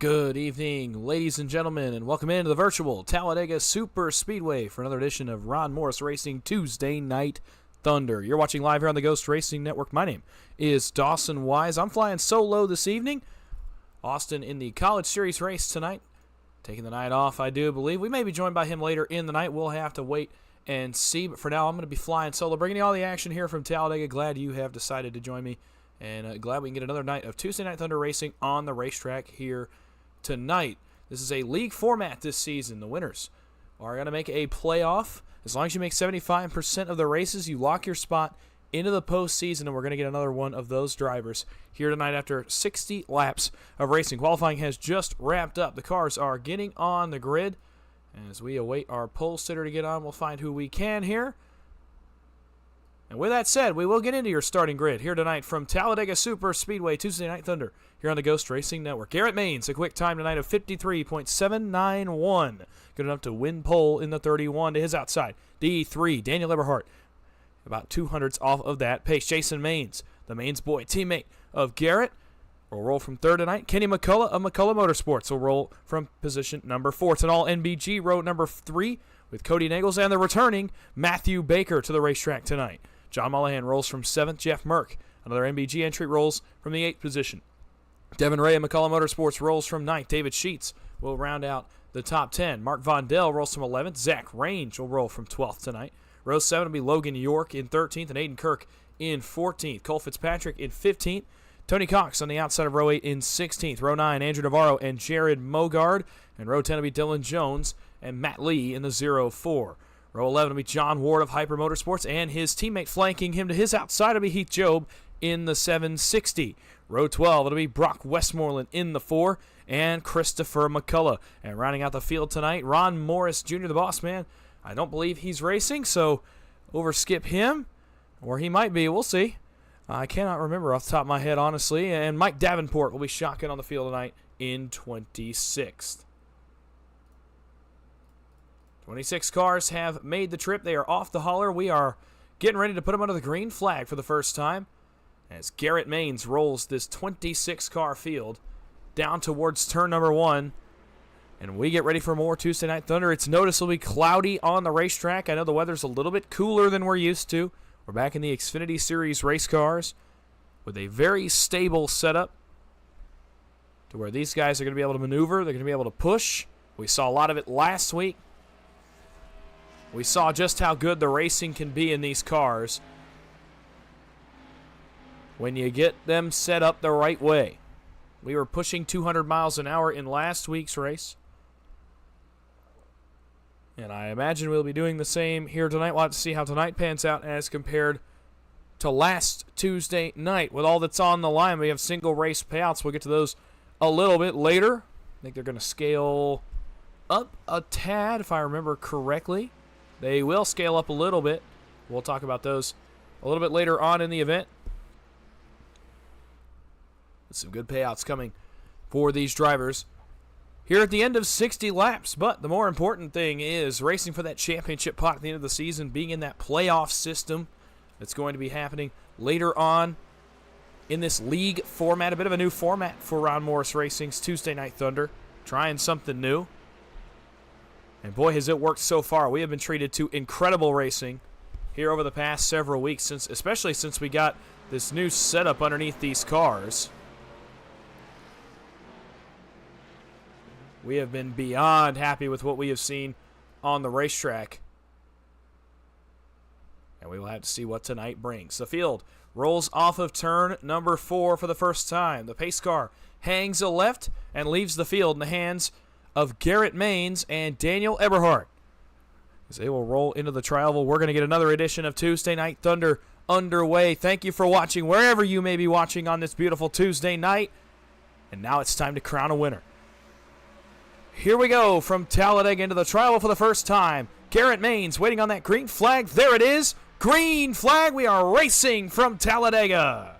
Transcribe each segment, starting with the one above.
Good evening, ladies and gentlemen, and welcome into the virtual Talladega Superspeedway for another edition of Ron Morris Racing Tuesday Night Thunder. You're watching live here on the Ghost Racing Network. My name is Dawson Wise. I'm flying solo this evening. Austin in the College Series race tonight. Taking the night off, I do believe. We may be joined by him later in the night. We'll have to wait and see. But for now, I'm going to be flying solo, bringing you all the action here from Talladega. Glad you have decided to join me. And glad we can get another night of Tuesday Night Thunder racing on the racetrack here tonight. This is a league format this season. The winners are going to make a playoff. As long as you make 75% of the races, you lock your spot into the postseason, and we're going to get another one of those drivers here tonight after 60 laps of racing. Qualifying has just wrapped up. The cars are getting on the grid. And as we await our pole sitter to get on, we'll find who we can here. And with that said, we will get into your starting grid here tonight from Talladega Superspeedway, Tuesday Night Thunder, here on the Ghost Racing Network. Garrett Maines, a quick time tonight of 53.791. Good enough to win pole in the 31 to his outside. D3, Daniel Eberhardt, about 200ths off of that pace. Jason Maines, the Maines boy, teammate of Garrett, will roll from third tonight. Kenny McCullough of McCullough Motorsports will roll from position number 4. It's an all-NBG row number 3 with Cody Nagels and the returning Matthew Baker to the racetrack tonight. John Mullahan rolls from 7th. Jeff Merck, another NBG entry, rolls from the 8th position. Devin Ray of McCullough Motorsports rolls from 9th. David Sheets will round out the top 10. Mark Vondell rolls from 11th. Zach Range will roll from 12th tonight. Row 7 will be Logan York in 13th and Aiden Kirk in 14th. Cole Fitzpatrick in 15th. Tony Cox on the outside of row 8 in 16th. Row 9, Andrew Navarro and Jared Mogard. And row 10 will be Dylan Jones and Matt Lee in the 0-4. Row 11 will be John Ward of Hyper Motorsports, and his teammate flanking him to his outside will be Heath Job in the 760. Row 12, it'll be Brock Westmoreland in the 4, and Christopher McCullough. And rounding out the field tonight, Ron Morris Jr., the boss man. I don't believe he's racing, so overskip him, or he might be. We'll see. I cannot remember off the top of my head, honestly. And Mike Davenport will be shotgun on the field tonight in 26th. 26 cars have made the trip. They are off the hauler. We are getting ready to put them under the green flag for the first time as Garrett Maines rolls this 26-car field down towards turn number 1. And we get ready for more Tuesday Night Thunder. It's noticeably cloudy on the racetrack. I know the weather's a little bit cooler than we're used to. We're back in the Xfinity Series race cars with a very stable setup to where these guys are going to be able to maneuver. They're going to be able to push. We saw a lot of it last week. We saw just how good the racing can be in these cars when you get them set up the right way. We were pushing 200 miles an hour in last week's race. And I imagine we'll be doing the same here tonight. We'll have to see how tonight pans out as compared to last Tuesday night. With all that's on the line, we have single race payouts. We'll get to those a little bit later. I think they're going to scale up a tad, if I remember correctly. They will scale up a little bit. We'll talk about those a little bit later on in the event. Some good payouts coming for these drivers here at the end of 60 laps. But the more important thing is racing for that championship pot at the end of the season, being in that playoff system that's going to be happening later on in this league format. A bit of a new format for Ron Morris Racing's Tuesday Night Thunder. Trying something new. And boy, has it worked so far. We have been treated to incredible racing here over the past several weeks, especially since we got this new setup underneath these cars. We have been beyond happy with what we have seen on the racetrack. And we will have to see what tonight brings. The field rolls off of turn number 4 for the first time. The pace car hangs a left and leaves the field in the hands of Garrett Maines and Daniel Eberhardt. As they will roll into the tri-oval, we're going to get another edition of Tuesday Night Thunder underway. Thank you for watching wherever you may be watching on this beautiful Tuesday night. And now it's time to crown a winner. Here we go from Talladega into the tri-oval for the first time. Garrett Maines waiting on that green flag. There it is. Green flag. We are racing from Talladega.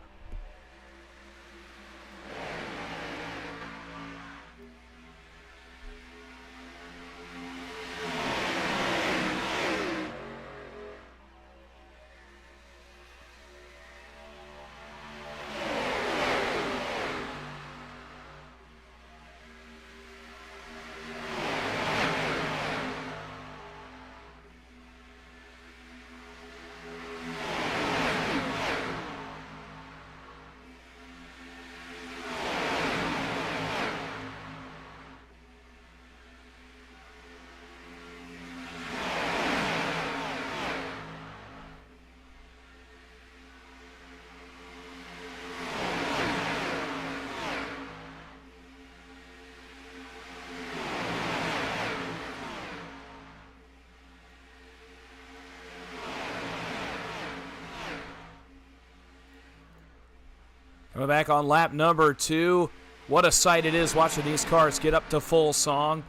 Coming back on lap number 2. What a sight it is watching these cars get up to full song,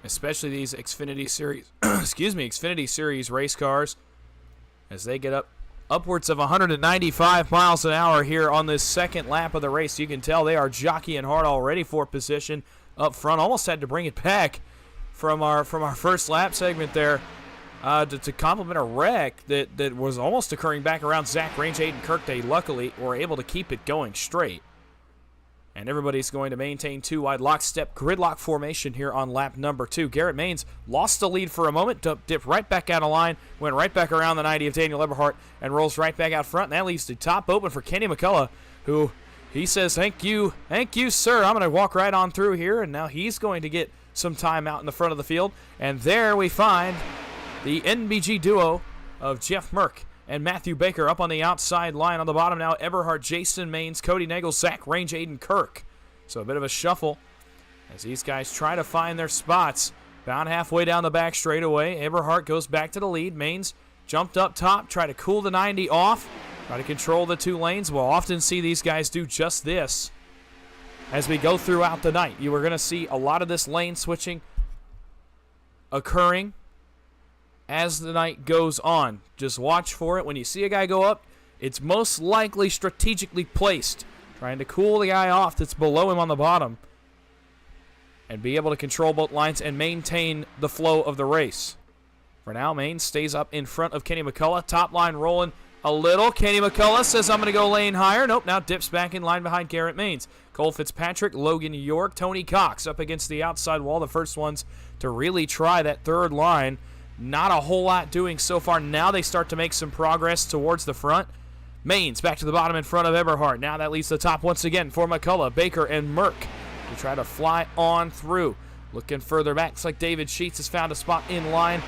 especially these Xfinity Series, Xfinity Series race cars, as they get upwards of 195 miles an hour here on this second lap of the race. You can tell they are jockeying hard already for position up front. Almost had to bring it back from our first lap segment there to compliment a wreck that was almost occurring back around Zach Range, Aiden Kirk. They luckily were able to keep it going straight. And everybody's going to maintain 2 wide lockstep gridlock formation here on lap number 2. Garrett Maines lost the lead for a moment, dipped right back out of line, went right back around the 90 of Daniel Eberhardt, and rolls right back out front. And that leaves the top open for Kenny McCullough, who he says, thank you, sir. I'm going to walk right on through here. And now he's going to get some time out in the front of the field. And there we find the NBG duo of Jeff Merck and Matthew Baker up on the outside line. On the bottom now, Eberhardt, Jason Maines, Cody Nagels, Zach Range, Aiden Kirk. So a bit of a shuffle as these guys try to find their spots. About halfway down the back straightaway, Eberhardt goes back to the lead. Maines jumped up top, try to cool the 90 off, try to control the 2 lanes. We'll often see these guys do just this as we go throughout the night. You are going to see a lot of this lane switching occurring as the night goes on. Just watch for it. When you see a guy go up, it's most likely strategically placed, trying to cool the guy off that's below him on the bottom and be able to control both lines and maintain the flow of the race. For now, Maines stays up in front of Kenny McCullough. Top line rolling a little. Kenny McCullough says, I'm going to go lane higher. Nope, now dips back in line behind Garrett Maines. Cole Fitzpatrick, Logan York, Tony Cox up against the outside wall. The first ones to really try that third line. Not a whole lot doing so far. Now they start to make some progress towards the front. Maines back to the bottom in front of Eberhardt. Now that leads the top once again for McCullough, Baker, and Merck to try to fly on through. Looking further back, looks like David Sheets has found a spot in line.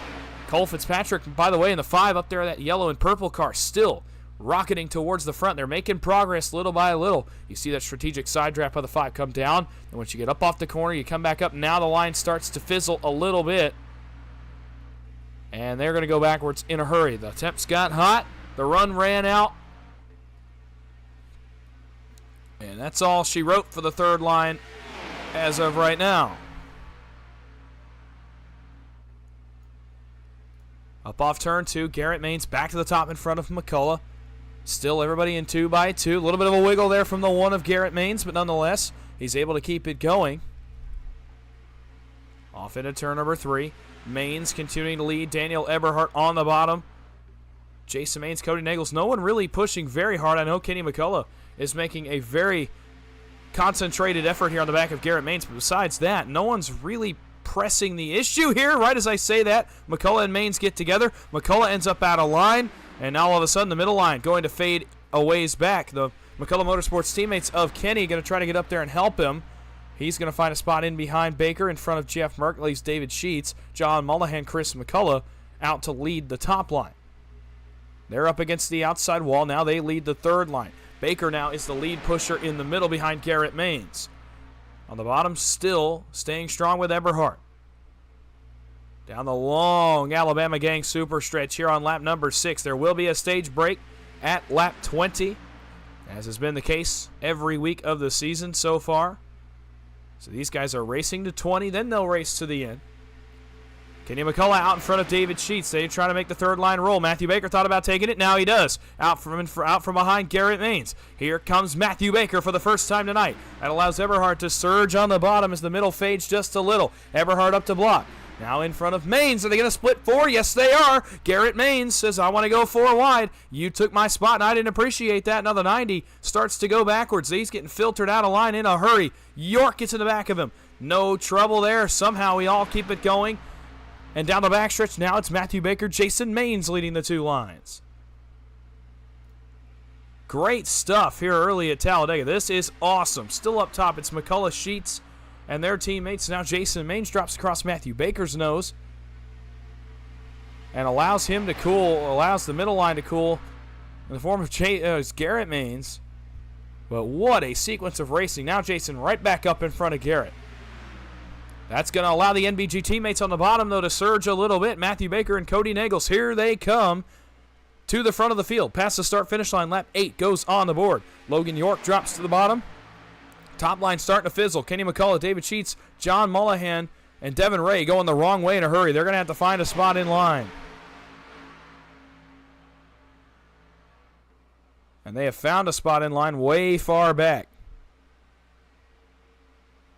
Cole Fitzpatrick, by the way, in the 5 up there, that yellow and purple car, still rocketing towards the front. They're making progress little by little. You see that strategic side draft of the 5 come down, and once you get up off the corner, you come back up. Now the line starts to fizzle a little bit. And they're going to go backwards in a hurry. The temps got hot. The run ran out. And that's all she wrote for the third line as of right now. Up off turn 2. Garrett Maines back to the top in front of McCullough. Still everybody in 2 by 2. A little bit of a wiggle there from the 1 of Garrett Maines, but nonetheless, he's able to keep it going. Off into turn number 3. Maines continuing to lead. Daniel Eberhardt on the bottom. Jason Maines, Cody Nagels. No one really pushing very hard. I know Kenny McCullough is making a very concentrated effort here on the back of Garrett Maines. But besides that, no one's really pressing the issue here. Right as I say that, McCullough and Maines get together. McCullough ends up out of line. And now all of a sudden the middle line going to fade a ways back. The McCullough Motorsports teammates of Kenny going to try to get up there and help him. He's going to find a spot in behind Baker in front of Jeff Merck. Leaves David Sheets, John Mullahan, Chris McCullough out to lead the top line. They're up against the outside wall. Now they lead the third line. Baker now is the lead pusher in the middle behind Garrett Maines. On the bottom, still staying strong with Eberhardt. Down the long Alabama Gang super stretch here on lap number 6. There will be a stage break at lap 20, as has been the case every week of the season so far. So these guys are racing to 20, then they'll race to the end. Kenny McCullough out in front of David Sheets. They try to make the third line roll. Matthew Baker thought about taking it. Now he does. Out from behind Garrett Maines. Here comes Matthew Baker for the first time tonight. That allows Eberhardt to surge on the bottom as the middle fades just a little. Eberhardt up to block. Now in front of Maines. Are they going to split 4? Yes, they are. Garrett Maines says, I want to go 4 wide. You took my spot, and I didn't appreciate that. Now the 90 starts to go backwards. He's getting filtered out of line in a hurry. York gets in the back of him. No trouble there. Somehow we all keep it going. And down the backstretch, now it's Matthew Baker, Jason Maines leading the 2 lines. Great stuff here early at Talladega. This is awesome. Still up top, it's McCullough, Sheets, and their teammates. Now Jason Maines drops across Matthew Baker's nose and allows him to cool, allows the middle line to cool in the form of Garrett Maines. But what a sequence of racing. Now Jason right back up in front of Garrett. That's going to allow the NBG teammates on the bottom, though, to surge a little bit. Matthew Baker and Cody Nagels, here they come. to the front of the field. Past the start-finish line, lap 8 goes on the board. Logan York drops to the bottom. Top line starting to fizzle. Kenny McCullough, David Sheets, John Mullahan, and Devin Ray going the wrong way in a hurry. They're going to have to find a spot in line. And they have found a spot in line way far back.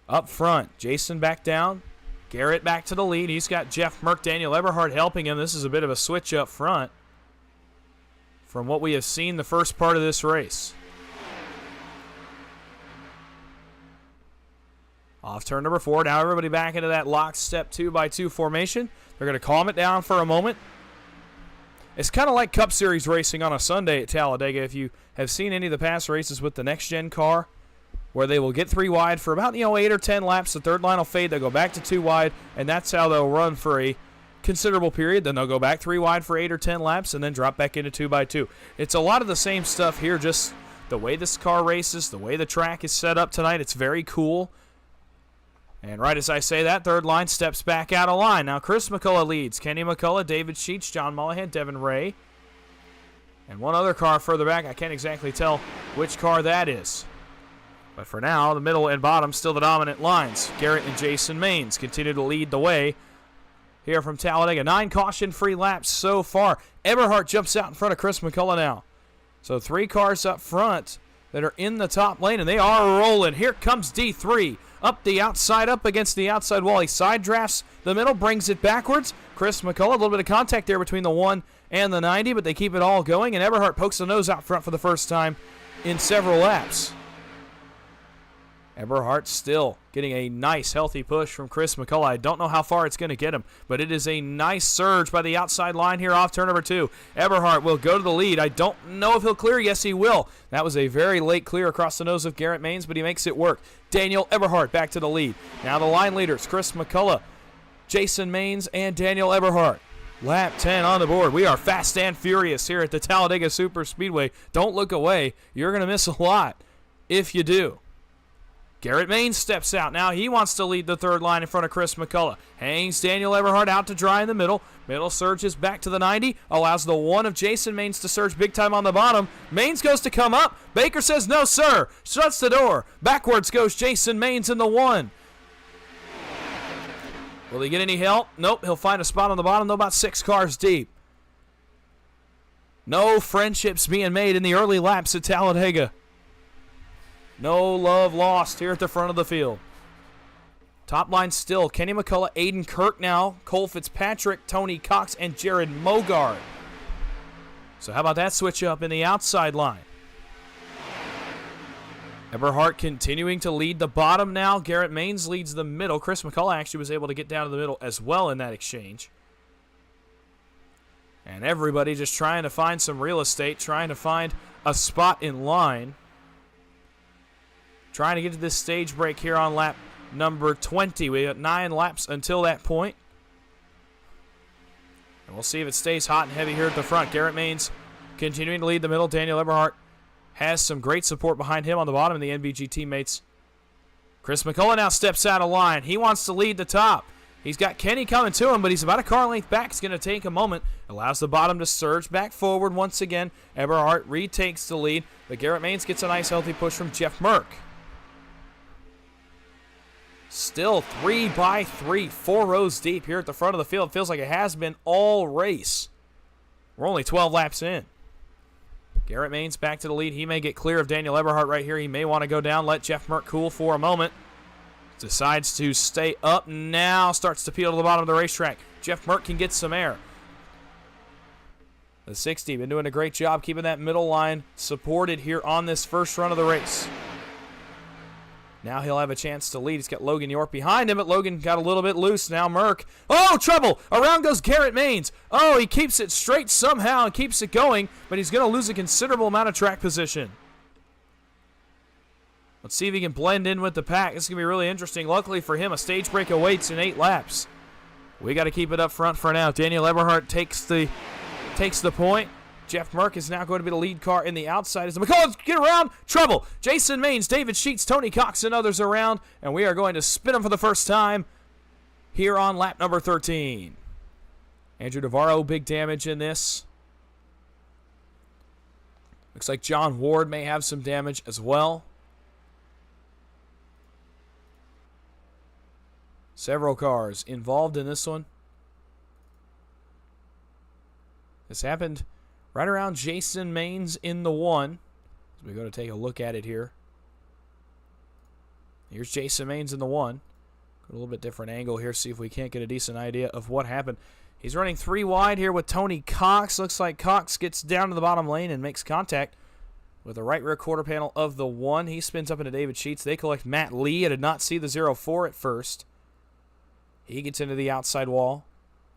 Up front, Jason back down. Garrett back to the lead. He's got Jeff Merck, Daniel Eberhardt helping him. This is a bit of a switch up front from what we have seen the first part of this race. Off turn number 4. Now everybody back into that lockstep 2x2 formation. They're going to calm it down for a moment. It's kind of like Cup Series racing on a Sunday at Talladega. If you have seen any of the past races with the next-gen car, where they will get 3 wide for about 8 or 10 laps. The third line will fade. They'll go back to 2 wide, and that's how they'll run for a considerable period. Then they'll go back 3 wide for 8 or 10 laps, and then drop back into 2x2. It's a lot of the same stuff here, just the way this car races, the way the track is set up tonight. It's very cool. And right as I say that, third line steps back out of line. Now Chris McCullough leads. Kenny McCullough, David Sheets, John Mullahan, Devin Ray. And one other car further back. I can't exactly tell which car that is. But for now, the middle and bottom still the dominant lines. Garrett and Jason Maines continue to lead the way here from Talladega. 9 caution-free laps so far. Eberhardt jumps out in front of Chris McCullough now. So 3 cars up front that are in the top lane, and they are rolling. Here comes D3. Up the outside, up against the outside wall. He side drafts the middle, brings it backwards. Chris McCullough, a little bit of contact there between the 1 and the 90, but they keep it all going, and Eberhardt pokes the nose out front for the first time in several laps. Eberhardt still getting a nice, healthy push from Chris McCullough. I don't know how far it's going to get him, but it is a nice surge by the outside line here off turn number 2. Eberhardt will go to the lead. I don't know if he'll clear. Yes, he will. That was a very late clear across the nose of Garrett Maines, but he makes it work. Daniel Eberhardt back to the lead. Now the line leaders, Chris McCullough, Jason Maines, and Daniel Eberhardt. Lap 10 on the board. We are fast and furious here at the Talladega Superspeedway. Don't look away. You're going to miss a lot if you do. Garrett Maines steps out. Now he wants to lead the third line in front of Chris McCullough. Hangs Daniel Eberhardt out to dry in the middle. Middle surges back to the 90. Allows the 1 of Jason Maines to surge big time on the bottom. Maines goes to come up. Baker says no, sir. Shuts the door. Backwards goes Jason Maines in the 1. Will he get any help? Nope. He'll find a spot on the bottom, though, about 6 cars deep. No friendships being made in the early laps at Talladega. No love lost here at the front of the field. Top line still. Kenny McCullough, Aiden Kirk now, Cole Fitzpatrick, Tony Cox, and Jared Mogard. So how about that switch up in the outside line? Eberhardt continuing to lead the bottom now. Garrett Maines leads the middle. Chris McCullough actually was able to get down to the middle as well in that exchange. And everybody just trying to find some real estate, trying to find a spot in line. Trying to get to this stage break here on lap number 20. We got 9 laps until that point. And we'll see if it stays hot and heavy here at the front. Garrett Maines continuing to lead the middle. Daniel Eberhardt has some great support behind him on the bottom, and the NBG teammates. Chris McCullough now steps out of line. He wants to lead the top. He's got Kenny coming to him, but he's about a car length back. It's going to take a moment. Allows the bottom to surge back forward once again. Eberhardt retakes the lead, but Garrett Maines gets a nice healthy push from Jeff Merck. Still 3x3, 4 rows deep here at the front of the field. Feels like it has been all race. We're only 12 laps in. Garrett Maines back to the lead. He may get clear of Daniel Eberhardt right here. He may want to go down, let Jeff Merck cool for a moment. Decides to stay up now. Starts to peel to the bottom of the racetrack. Jeff Merck can get some air. The 60 been doing a great job keeping that middle line supported here on this first run of the race. Now he'll have a chance to lead. He's got Logan York behind him, but Logan got a little bit loose. Now Merck. Oh, trouble! Around goes Garrett Maines. Oh, he keeps it straight somehow and keeps it going, but he's going to lose a considerable amount of track position. Let's see if he can blend in with the pack. This is going to be really interesting. Luckily for him, a stage break awaits in 8 laps. We got to keep it up front for now. Daniel Eberhardt takes the point. Jeff Merck is now going to be the lead car in the outside. As the McCullough get around, trouble. Jason Maines, David Sheets, Tony Cox, and others around. And we are going to spin them for the first time here on lap number 13. Andrew Navarro, big damage in this. Looks like John Ward may have some damage as well. Several cars involved in this one. This happened right around Jason Maines in the 1. So we go to take a look at it here. Here's Jason Maines in the 1. A little bit different angle here, see if we can't get a decent idea of what happened. He's running 3 wide here with Tony Cox. Looks like Cox gets down to the bottom lane and makes contact with the right rear quarter panel of the 1. He spins up into David Sheets. They collect Matt Lee. I did not see the 0-4 at first. He gets into the outside wall.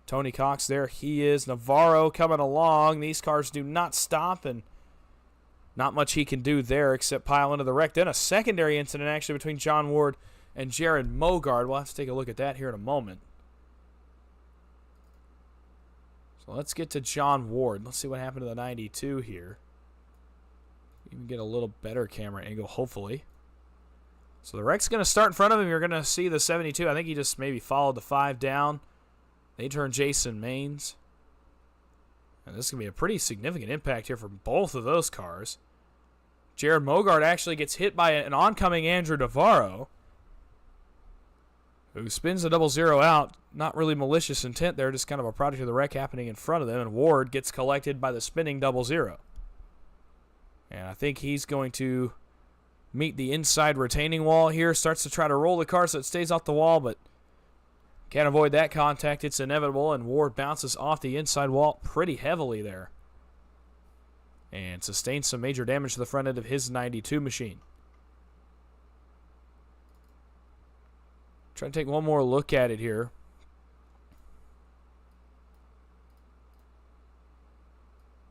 Tony Cox, there he is. Navarro coming along. These cars do not stop, and not much he can do there except pile into the wreck. Then a secondary incident actually between John Ward and Jared Mogard. We'll have to take a look at that here in a moment. So let's get to John Ward. Let's see what happened to the 92 here. Even get a little better camera angle, hopefully. So the wreck's going to start in front of him. You're going to see the 72. I think he just maybe followed the 5 down. They turn Jason Maines. And this is going to be a pretty significant impact here for both of those cars. Jared Mogard actually gets hit by an oncoming Andrew Navarro, who spins the 0-0 out. Not really malicious intent there, just kind of a product of the wreck happening in front of them. And Ward gets collected by the spinning 0-0. And I think he's going to meet the inside retaining wall here. Starts to try to roll the car so it stays off the wall, but can't avoid that contact. It's inevitable, and Ward bounces off the inside wall pretty heavily there and sustains some major damage to the front end of his 92 machine. Try to take one more look at it here.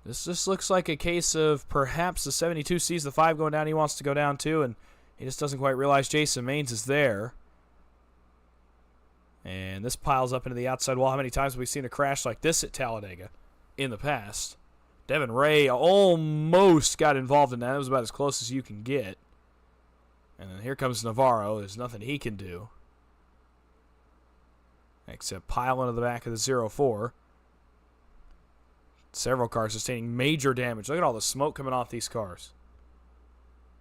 This just looks like a case of perhaps the 72 sees the 5 going down. He wants to go down too, and he just doesn't quite realize Jason Maines is there. And this piles up into the outside wall. How many times have we seen a crash like this at Talladega in the past? Devin Ray almost got involved in that. It was about as close as you can get. And then here comes Navarro. There's nothing he can do except pile into the back of the 0-4. Several cars sustaining major damage. Look at all the smoke coming off these cars.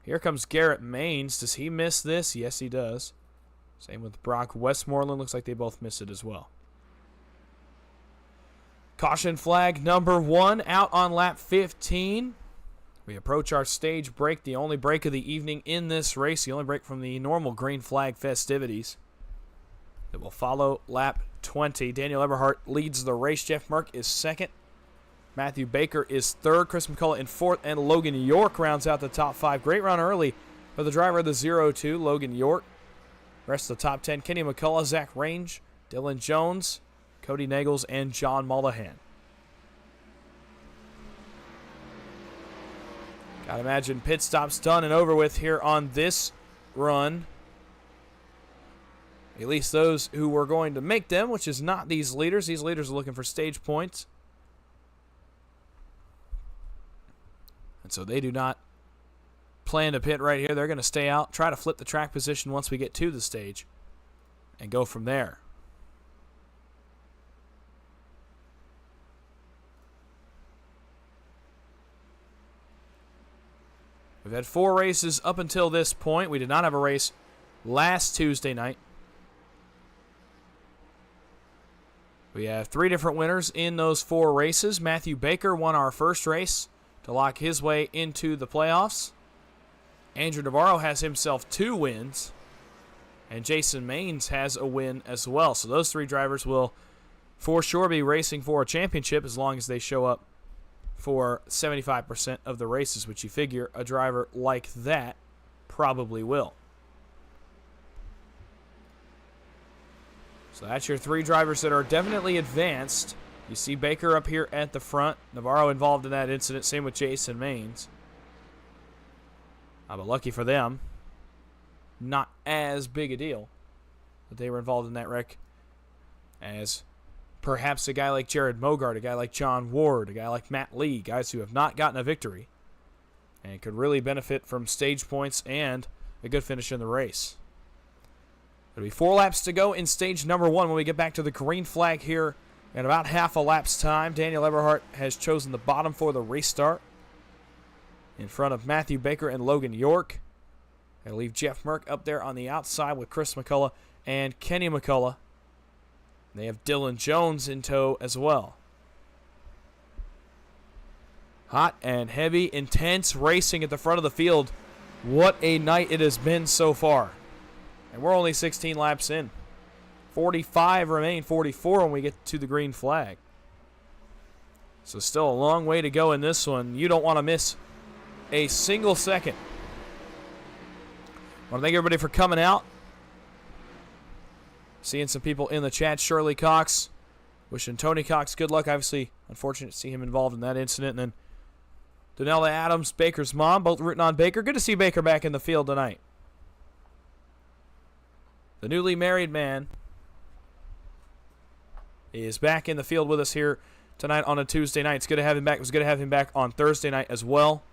Here comes Garrett Maines. Does he miss this? Yes, he does. Same with Brock Westmoreland. Looks like they both miss it as well. Caution flag number 1 out on lap 15. We approach our stage break, the only break of the evening in this race, the only break from the normal green flag festivities. That will follow lap 20. Daniel Eberhardt leads the race. Jeff Merck is second. Matthew Baker is third. Chris McCullough in fourth. And Logan York rounds out the top 5. Great run early for the driver of the 0-2, Logan York. Rest of the top 10, Kenny McCullough, Zach Range, Dylan Jones, Cody Nagels, and John Mullahan. Gotta imagine pit stops done and over with here on this run. At least those who were going to make them, which is not these leaders. These leaders are looking for stage points. And so they do not plan to pit right here. They're going to stay out, try to flip the track position once we get to the stage, and go from there. We've had 4 races up until this point. We did not have a race last Tuesday night. We have 3 different winners in those 4 races. Matthew Baker won our first race to lock his way into the playoffs. Andrew Navarro has himself 2 wins. And Jason Maines has a win as well. So those 3 drivers will for sure be racing for a championship as long as they show up for 75% of the races, which you figure a driver like that probably will. So that's your 3 drivers that are definitely advanced. You see Baker up here at the front. Navarro involved in that incident. Same with Jason Maines. But lucky for them, not as big a deal that they were involved in that wreck as perhaps a guy like Jared Mogard, a guy like John Ward, a guy like Matt Lee, guys who have not gotten a victory and could really benefit from stage points and a good finish in the race. There'll be 4 laps to go in stage number 1 when we get back to the green flag here in about half a lap's time. Daniel Eberhardt has chosen the bottom for the restart. in front of Matthew Baker and Logan York. I leave Jeff Merck up there on the outside with Chris McCullough and Kenny McCullough. They have Dylan Jones in tow as well. Hot and heavy, intense racing at the front of the field. What a night it has been so far. And we're only 16 laps in. 45 remain, 44 when we get to the green flag. So still a long way to go in this one. You don't want to miss a single second. I want to thank everybody for coming out. Seeing some people in the chat. Shirley Cox. Wishing Tony Cox good luck. Obviously, unfortunate to see him involved in that incident. And then Donella Adams, Baker's mom, both rooting on Baker. Good to see Baker back in the field tonight. The newly married man is back in the field with us here tonight on a Tuesday night. It's good to have him back. It was good to have him back on Thursday night as well.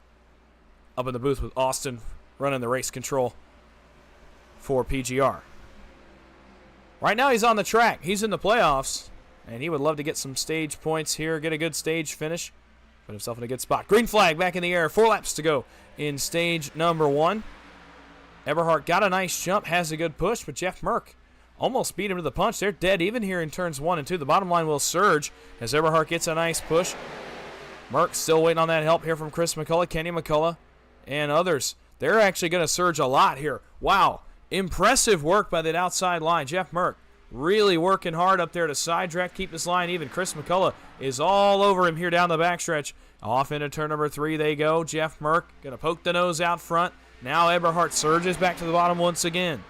Up in the booth with Austin, running the race control for PGR. Right now he's on the track. He's in the playoffs, and he would love to get some stage points here, get a good stage finish. Put himself in a good spot. Green flag back in the air. 4 laps to go in stage number 1. Eberhardt got a nice jump, has a good push, but Jeff Merck almost beat him to the punch. They're dead even here in turns 1 and 2. The bottom line will surge as Eberhardt gets a nice push. Merck still waiting on that help here from Chris McCullough, Kenny McCullough, and others. They're actually going to surge a lot here. Wow. Impressive work by that outside line. Jeff Merck really working hard up there to sidetrack, keep this line even. Chris McCullough is all over him here down the backstretch. Off into turn number 3 they go. Jeff Merck going to poke the nose out front. Now Eberhardt surges back to the bottom once again.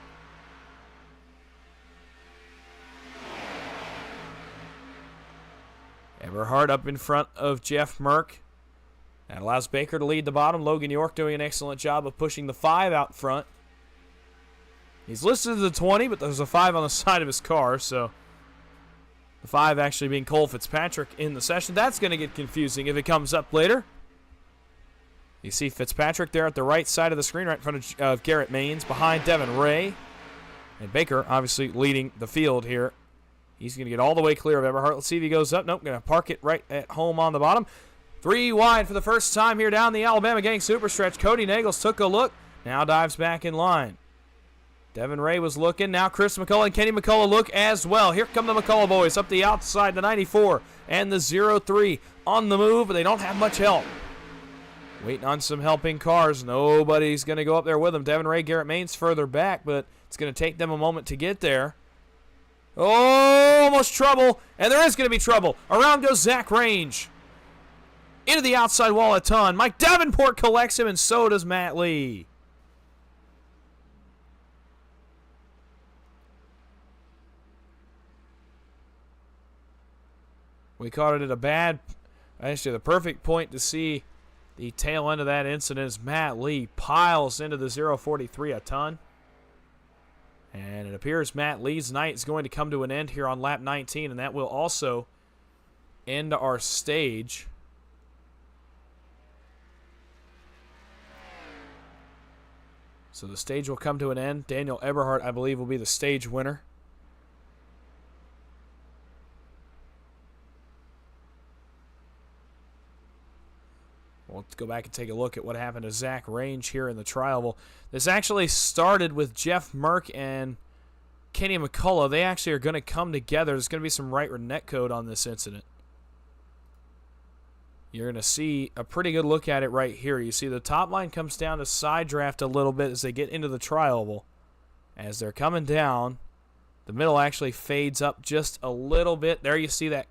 Eberhardt up in front of Jeff Merck. That allows Baker to lead the bottom. Logan York doing an excellent job of pushing the 5 out front. He's listed as the 20, but there's a 5 on the side of his car, so the 5 actually being Cole Fitzpatrick in the session. That's going to get confusing if it comes up later. You see Fitzpatrick there at the right side of the screen, right in front of Garrett Maines, behind Devin Ray. And Baker obviously leading the field here. He's going to get all the way clear of Eberhardt. Let's see if he goes up. Nope, going to park it right at home on the bottom. 3 wide for the first time here down the Alabama Gang Superstretch. Cody Nagels took a look, now dives back in line. Devin Ray was looking. Now Chris McCullough and Kenny McCullough look as well. Here come the McCullough boys up the outside, the 94 and the 03 on the move, but they don't have much help. Waiting on some helping cars. Nobody's going to go up there with them. Devin Ray, Garrett Maines further back, but it's going to take them a moment to get there. Oh, almost trouble, and there is going to be trouble. Around goes Zach Range. Into the outside wall a ton. Mike Davenport collects him, and so does Matt Lee. We caught it at actually the perfect point to see the tail end of that incident as Matt Lee piles into the 043 a ton. And it appears Matt Lee's night is going to come to an end here on lap 19, and that will also end our stage. So the stage will come to an end. Daniel Eberhardt, I believe, will be the stage winner. We'll go back and take a look at what happened to Zach Range here in the trial. Well, this actually started with Jeff Merck and Kenny McCullough. They actually are going to come together. There's going to be some right rear net code on this incident. You're going to see a pretty good look at it right here. You see the top line comes down to side draft a little bit as they get into the trial. As they're coming down, the middle actually fades up just a little bit. There you see that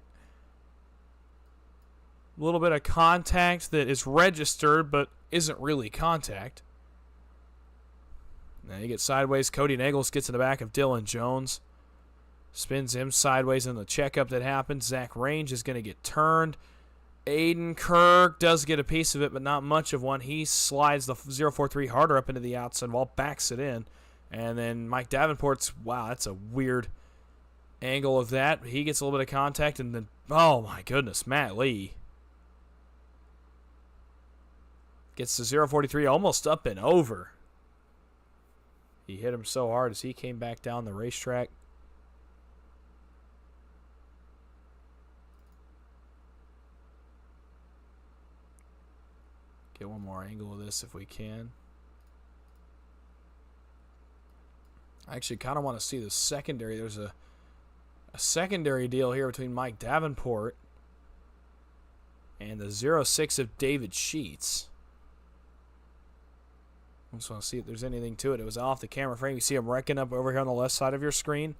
little bit of contact that is registered but isn't really contact. Now you get sideways. Cody Nagels gets in the back of Dylan Jones. Spins him sideways in the checkup that happens. Zach Range is going to get turned. Aiden Kirk does get a piece of it, but not much of one. He slides the 043 harder up into the outside wall, backs it in. And then Mike Davenport's, wow, that's a weird angle of that. He gets a little bit of contact, and then, oh my goodness, Matt Lee gets the 043 almost up and over. He hit him so hard as he came back down the racetrack. Get one more angle of this if we can. I actually kind of want to see the secondary. There's a secondary deal here between Mike Davenport and the 06 of David Sheets. I just want to see if there's anything to it. It was off the camera frame. You see him wrecking up over here on the left side of your screen.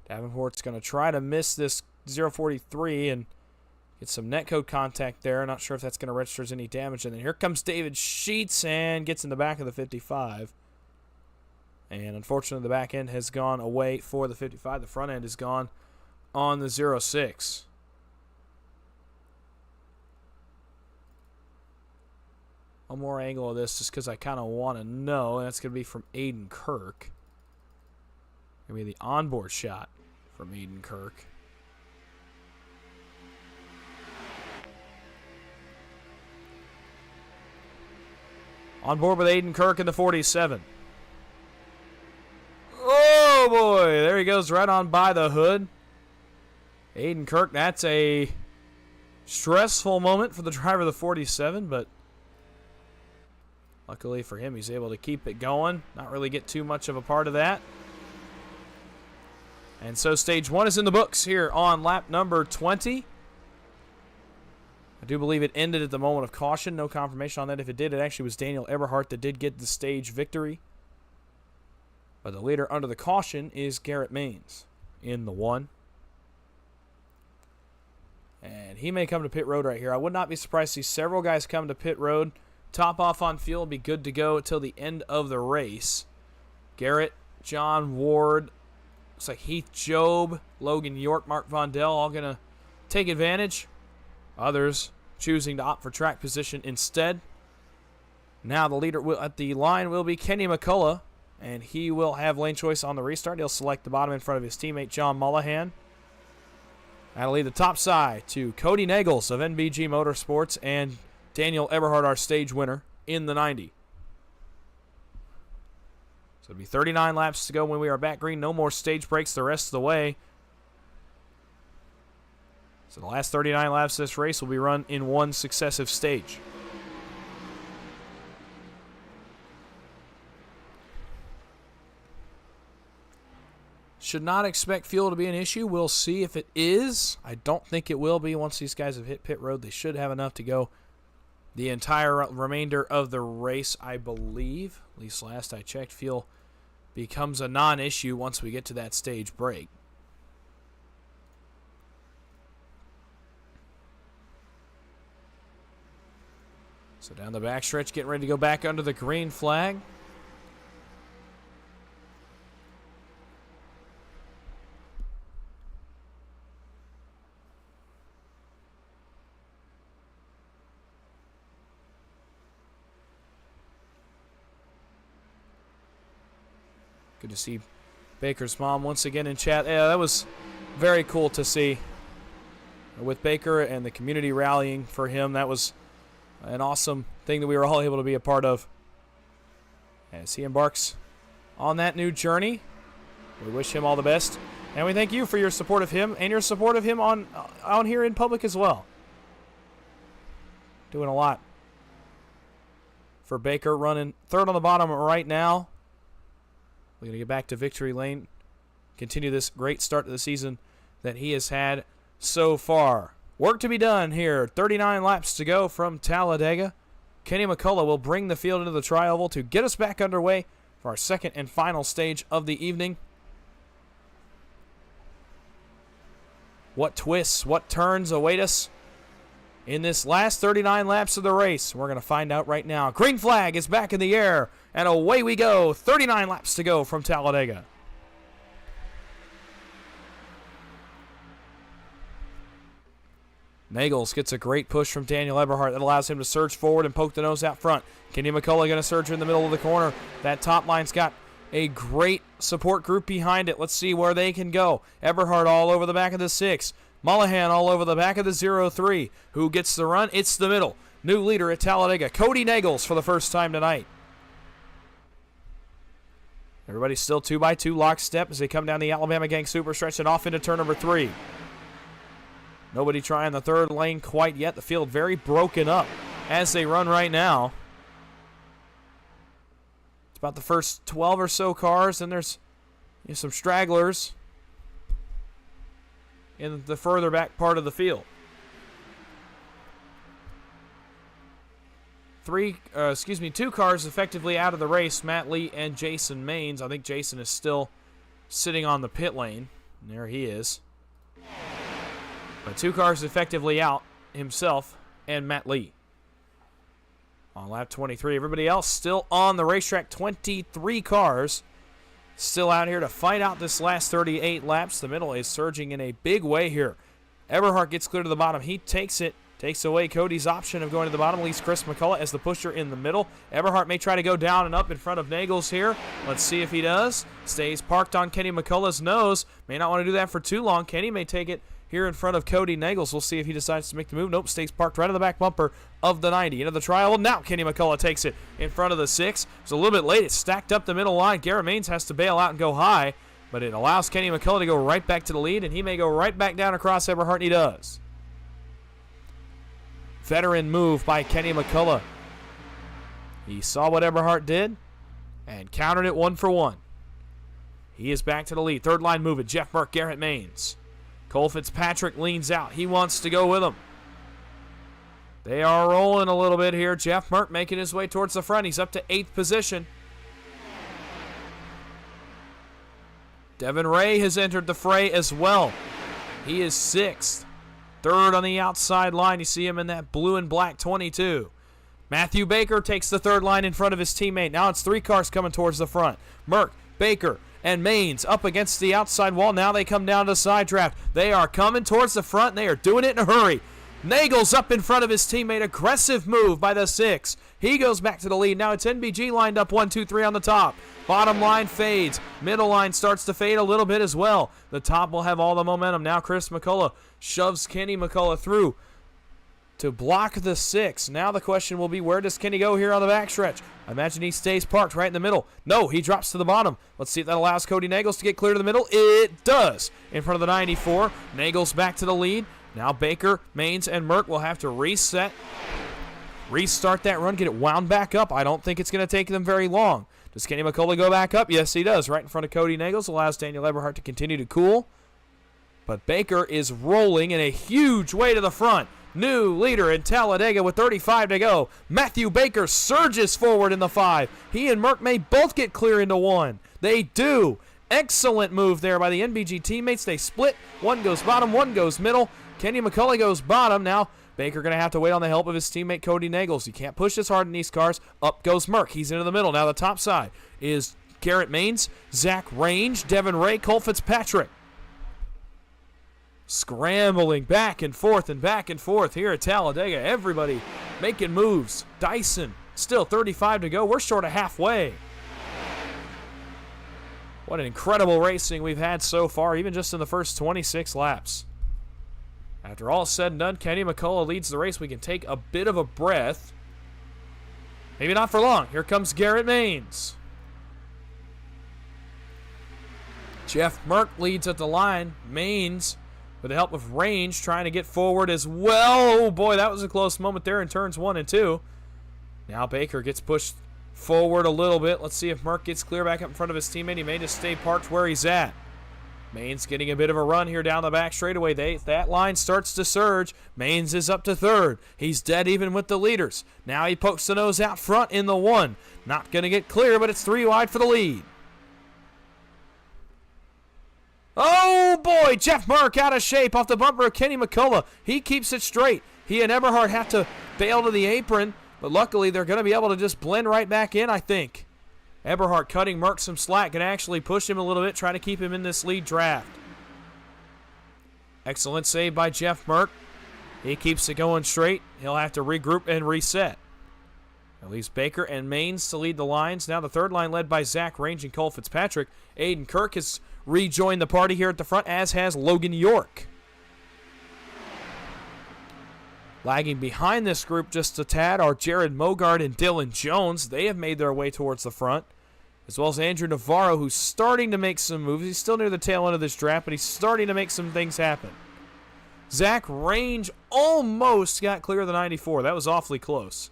Davenport's going to try to miss this 043 and get some netcode contact there. Not sure if that's going to register as any damage. And then here comes David Sheets and gets in the back of the 55. And unfortunately, the back end has gone away for the 55. The front end is gone on the 06. One more angle of this just because I kind of want to know. And that's going to be from Aiden Kirk. Going to be the onboard shot from Aiden Kirk. On board with Aiden Kirk in the 47. Oh, boy. There he goes right on by the hood. Aiden Kirk, that's a stressful moment for the driver of the 47, but luckily for him, he's able to keep it going. Not really get too much of a part of that. And so stage 1 is in the books here on lap number 20. I do believe it ended at the moment of caution. No confirmation on that. If it did, it actually was Daniel Eberhardt that did get the stage victory. But the leader under the caution is Garrett Maines in the 1. And he may come to pit road right here. I would not be surprised to see several guys come to pit road. Top off on fuel, be good to go until the end of the race. Garrett, John Ward, looks like Heath Job, Logan York, Mark Vondell all going to take advantage. Others choosing to opt for track position instead. Now the leader at the line will be Kenny McCullough, and he will have lane choice on the restart. He'll select the bottom in front of his teammate John Mullahan. That'll leave the top side to Cody Nagels of NBG Motorsports and Daniel Eberhardt, our stage winner, in the 90. So it'll be 39 laps to go when we are back green. No more stage breaks the rest of the way. So the last 39 laps of this race will be run in one successive stage. Should not expect fuel to be an issue. We'll see if it is. I don't think it will be. Once these guys have hit pit road, they should have enough to go the entire remainder of the race, I believe. At least last I checked, fuel becomes a non-issue once we get to that stage break. So down the backstretch, getting ready to go back under the green flag. Good to see Baker's mom once again in chat. Yeah, that was very cool to see with Baker and the community rallying for him. That was an awesome thing that we were all able to be a part of as he embarks on that new journey. We wish him all the best, and we thank you for your support of him and your support of him on here in public as well. Doing a lot for Baker, running third on the bottom right now. We're going to get back to victory lane, continue this great start to the season that he has had so far. Work to be done here. 39 laps to go from Talladega. Kenny McCullough will bring the field into the tri-oval to get us back underway for our second and final stage of the evening. What twists, what turns await us in this last 39 laps of the race? We're going to find out right now. Green flag is back in the air, and away we go. 39 laps to go from Talladega. Nagels gets a great push from Daniel Eberhardt that allows him to surge forward and poke the nose out front. Kenny McCullough going to surge in the middle of the corner. That top line's got a great support group behind it. Let's see where they can go. Eberhardt all over the back of the 6. Mullahan all over the back of the 03. Who gets the run? It's the middle. New leader at Talladega, Cody Nagels, for the first time tonight. Everybody's still 2x2 lockstep as they come down the Alabama Gang Superstretch and off into turn number 3. Nobody trying the third lane quite yet. The field very broken up as they run right now. about the first 12 or so cars, and there's some stragglers in the further back part of the field. Two cars effectively out of the race, Matt Lee and Jason Maines. I think Jason is still sitting on the pit lane. And there he is. But 2 cars effectively out, himself and Matt Lee. On lap 23, everybody else still on the racetrack. 23 cars still out here to fight out this last 38 laps. The middle is surging in a big way here. Eberhardt gets clear to the bottom. He takes it. Takes away Cody's option of going to the bottom. Leaves Chris McCullough as the pusher in the middle. Eberhardt may try to go down and up in front of Nagels here. Let's see if he does. Stays parked on Kenny McCullough's nose. May not want to do that for too long. Kenny may take it here in front of Cody Nagels. We'll see if he decides to make the move. Nope, stays parked right on the back bumper of the 90. Into the trial. Now Kenny McCullough takes it in front of the 6. It's a little bit late. It's stacked up the middle line. Garrett Maines has to bail out and go high, but it allows Kenny McCullough to go right back to the lead, and he may go right back down across Eberhardt, and he does. Veteran move by Kenny McCullough. He saw what Eberhardt did and countered it 1 for 1. He is back to the lead. Third line movement. Jeff Burke, Garrett Maines. Cole Fitzpatrick leans out. He wants to go with him. They are rolling a little bit here. Jeff Merck making his way towards the front. He's up to 8th position. Devin Ray has entered the fray as well. He is 6th. Third on the outside line. You see him in that blue and black 22. Matthew Baker takes the third line in front of his teammate. Now it's 3 cars coming towards the front. Merck, Baker, and Maines up against the outside wall. Now they come down to the side draft. They are coming towards the front. They are doing it in a hurry. Nagels up in front of his teammate. Aggressive move by the 6. He goes back to the lead. Now it's NBG lined up 1, 2, 3 on the top. Bottom line fades. Middle line starts to fade a little bit as well. The top will have all the momentum. Now Chris McCullough shoves Kenny McCullough through to block the 6. Now the question will be, where does Kenny go here on the backstretch? I imagine he stays parked right in the middle. No, he drops to the bottom. Let's see if that allows Cody Nagels to get clear to the middle. It does. In front of the 94. Nagels back to the lead. Now Baker, Maines, and Merck will have to restart that run, get it wound back up. I don't think it's going to take them very long. Does Kenny McCullough go back up? Yes, he does. Right in front of Cody Nagels. Allows Daniel Eberhardt to continue to cool. But Baker is rolling in a huge way to the front. New leader in Talladega with 35 to go. Matthew Baker surges forward in the 5. He and Merck may both get clear into 1. They do. Excellent move there by the NBG teammates. They split. One goes bottom, one goes middle. Kenny McCullough goes bottom. Now Baker going to have to wait on the help of his teammate Cody Nagels. You can't push this hard in these cars. Up goes Merck. He's into the middle. Now the top side is Garrett Maines, Zach Range, Devin Ray, Cole Fitzpatrick. Scrambling back and forth here at Talladega. Everybody making moves. Dyson, still 35 to go. We're short of halfway. What an incredible racing we've had so far, even just in the first 26 laps. After all said and done, Kenny McCullough leads the race. We can take a bit of a breath. Maybe not for long. Here comes Garrett Maines. Jeff Merck leads at the line. Maines, with the help of Range, trying to get forward as well. Oh boy, that was a close moment there in turns 1 and 2. Now Baker gets pushed forward a little bit. Let's see if Merck gets clear back up in front of his teammate. He may just stay parked where he's at. Maines getting a bit of a run here down the back straightaway. That line starts to surge. Maines is up to 3rd. He's dead even with the leaders. Now he pokes the nose out front in the 1. Not going to get clear, but it's 3 wide for the lead. Oh boy, Jeff Merck out of shape off the bumper of Kenny McCullough. He keeps it straight. He and Eberhardt have to bail to the apron, but luckily they're going to be able to just blend right back in, I think. Eberhardt cutting Merck some slack and actually push him a little bit, trying to keep him in this lead draft. Excellent save by Jeff Merck. He keeps it going straight. He'll have to regroup and reset. At least Baker and Maines to lead the lines. Now the third line led by Zach Range and Cole Fitzpatrick. Aiden Kirk has rejoined the party here at the front, as has Logan York. Lagging behind this group just a tad are Jared Mogard and Dylan Jones. They have made their way towards the front, as well as Andrew Navarro, who's starting to make some moves. He's still near the tail end of this draft, but he's starting to make some things happen. Zach Range almost got clear of the 94. That was awfully close.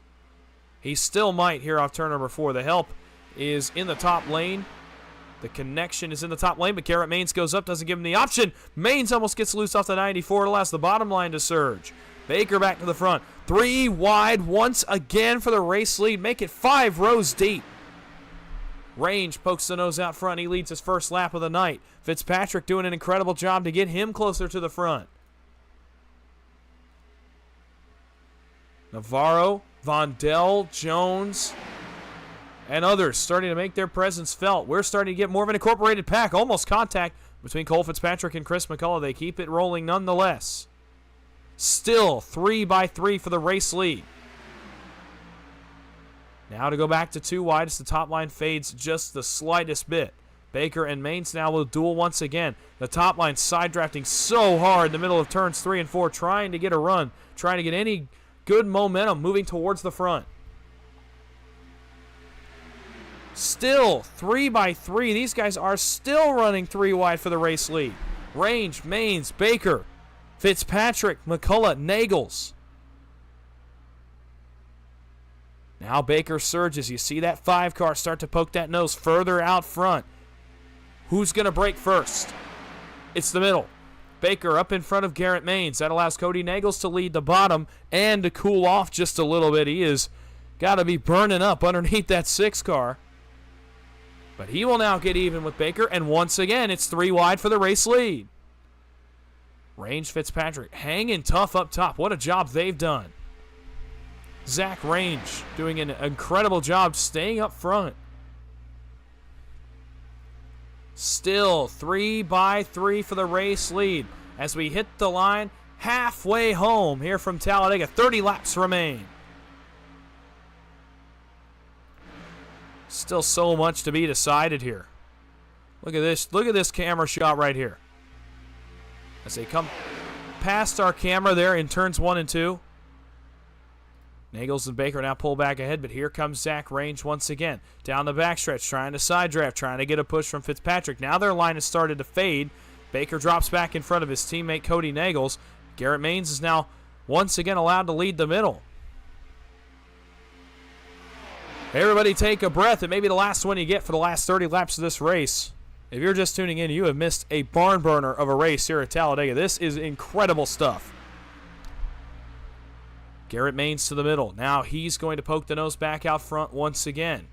He still might here off turn number 4. The help is in the top lane. The connection is in the top lane, but Garrett Maines goes up, doesn't give him the option. Maines almost gets loose off the 94. It allows the bottom line to surge. Baker back to the front. 3 wide once again for the race lead. Make it 5 rows deep. Range pokes the nose out front. He leads his first lap of the night. Fitzpatrick doing an incredible job to get him closer to the front. Navarro, Vondell, Jones, and others starting to make their presence felt. We're starting to get more of an incorporated pack. Almost contact between Cole Fitzpatrick and Chris McCullough. They keep it rolling nonetheless. Still 3x3 for the race lead. Now to go back to 2 wide as the top line fades just the slightest bit. Baker and Maines now will duel once again. The top line side drafting so hard in the middle of turns 3 and 4, trying to get a run, trying to get any good momentum moving towards the front. Still 3x3. These guys are still running 3 wide for the race lead. Range, Maines, Baker, Fitzpatrick, McCullough, Nagels. Now Baker surges. You see that 5 car start to poke that nose further out front. Who's going to break first? It's the middle. Baker up in front of Garrett Maines. That allows Cody Nagels to lead the bottom and to cool off just a little bit. He is got to be burning up underneath that 6 car. But he will now get even with Baker, and once again, it's 3 wide for the race lead. Range, Fitzpatrick hanging tough up top. What a job they've done. Zach Range doing an incredible job staying up front. Still 3x3 for the race lead as we hit the line halfway home here from Talladega. 30 laps remain. Still so much to be decided here. Look at this. Look at this camera shot right here. As they come past our camera there in turns 1 and 2. Nagels and Baker now pull back ahead, but here comes Zach Range once again. Down the backstretch, trying to side draft, trying to get a push from Fitzpatrick. Now their line has started to fade. Baker drops back in front of his teammate Cody Nagels. Garrett Maines is now once again allowed to lead the middle. Everybody take a breath. It may be the last one you get for the last 30 laps of this race. If you're just tuning in, you have missed a barn burner of a race here at Talladega. This is incredible stuff. Garrett Maines to the middle. Now he's going to poke the nose back out front once again.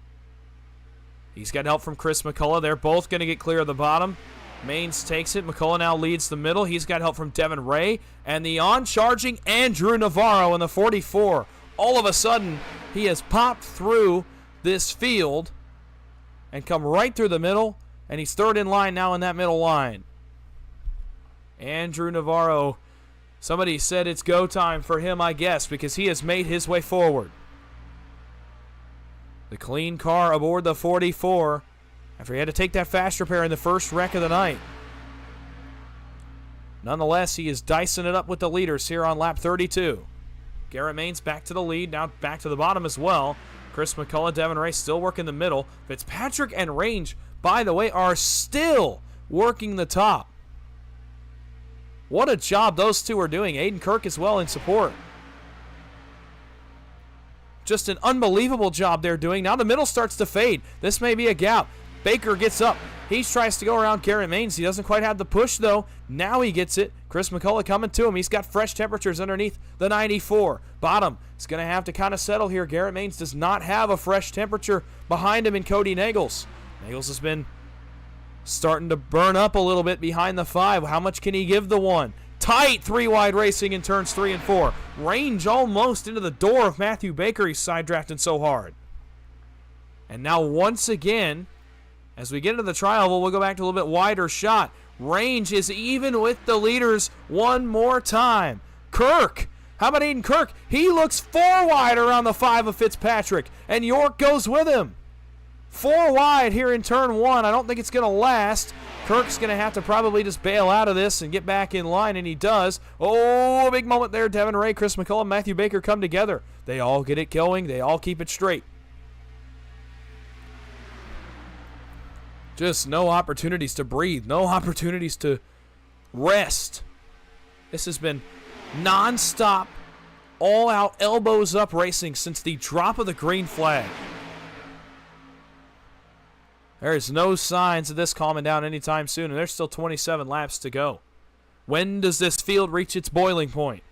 He's got help from Chris McCullough. They're both going to get clear of the bottom. Maines takes it. McCullough now leads the middle. He's got help from Devin Ray. And the on-charging Andrew Navarro in the 44. All of a sudden, he has popped through this field and come right through the middle. And he's third in line now in that middle line. Andrew Navarro. Somebody said it's go time for him, I guess, because he has made his way forward. The clean car aboard the 44 after he had to take that fast repair in the first wreck of the night. Nonetheless, he is dicing it up with the leaders here on lap 32. Garrett Maines back to the lead, now back to the bottom as well. Chris McCullough, Devin Ray still working the middle. Fitzpatrick and Range, by the way, are still working the top. What a job those two are doing. Aiden Kirk as well in support. Just an unbelievable job they're doing. Now the middle starts to fade. This may be a gap. Baker gets up. He tries to go around Garrett Maines. He doesn't quite have the push, though. Now he gets it. Chris McCullough coming to him. He's got fresh temperatures underneath the 94. Bottom is going to have to kind of settle here. Garrett Maines does not have a fresh temperature behind him in Cody Nagels. Nagels has been starting to burn up a little bit behind the 5. How much can he give the 1? Tight 3-wide racing in turns 3 and 4. Range almost into the door of Matthew Baker. He's side drafting so hard. And now once again, as we get into the trial, we'll go back to a little bit wider shot. Range is even with the leaders one more time. Kirk. How about Aiden Kirk? He looks 4 wide around the 5 of Fitzpatrick. And York goes with him. 4 wide here in turn 1. I don't think it's going to last. Kirk's going to have to probably just bail out of this and get back in line, and he does. Oh, a big moment there. Devin Ray, Chris McCullough, Matthew Baker come together. They all get it going. They all keep it straight. Just no opportunities to breathe. No opportunities to rest. This has been non-stop, all-out, elbows-up racing since the drop of the green flag. There's no signs of this calming down anytime soon, and there's still 27 laps to go. When does this field reach its boiling point?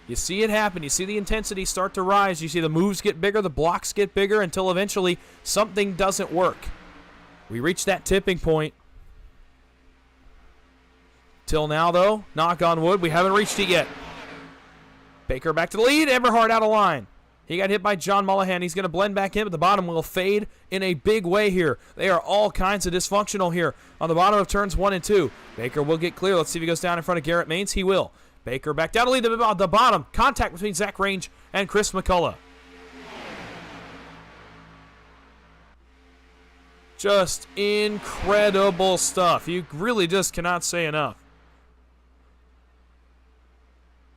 You see it happen. You see the intensity start to rise. You see the moves get bigger, the blocks get bigger, until eventually something doesn't work. We reach that tipping point. Till now, though, knock on wood, we haven't reached it yet. Baker back to the lead. Eberhard out of line. He got hit by John Mullahan. He's going to blend back in, but the bottom will fade in a big way here. They are all kinds of dysfunctional here on the bottom of turns 1 and 2. Baker will get clear. Let's see if he goes down in front of Garrett Maines. He will. Baker back down to lead the bottom. Contact between Zach Range and Chris McCullough. Just incredible stuff. You really just cannot say enough.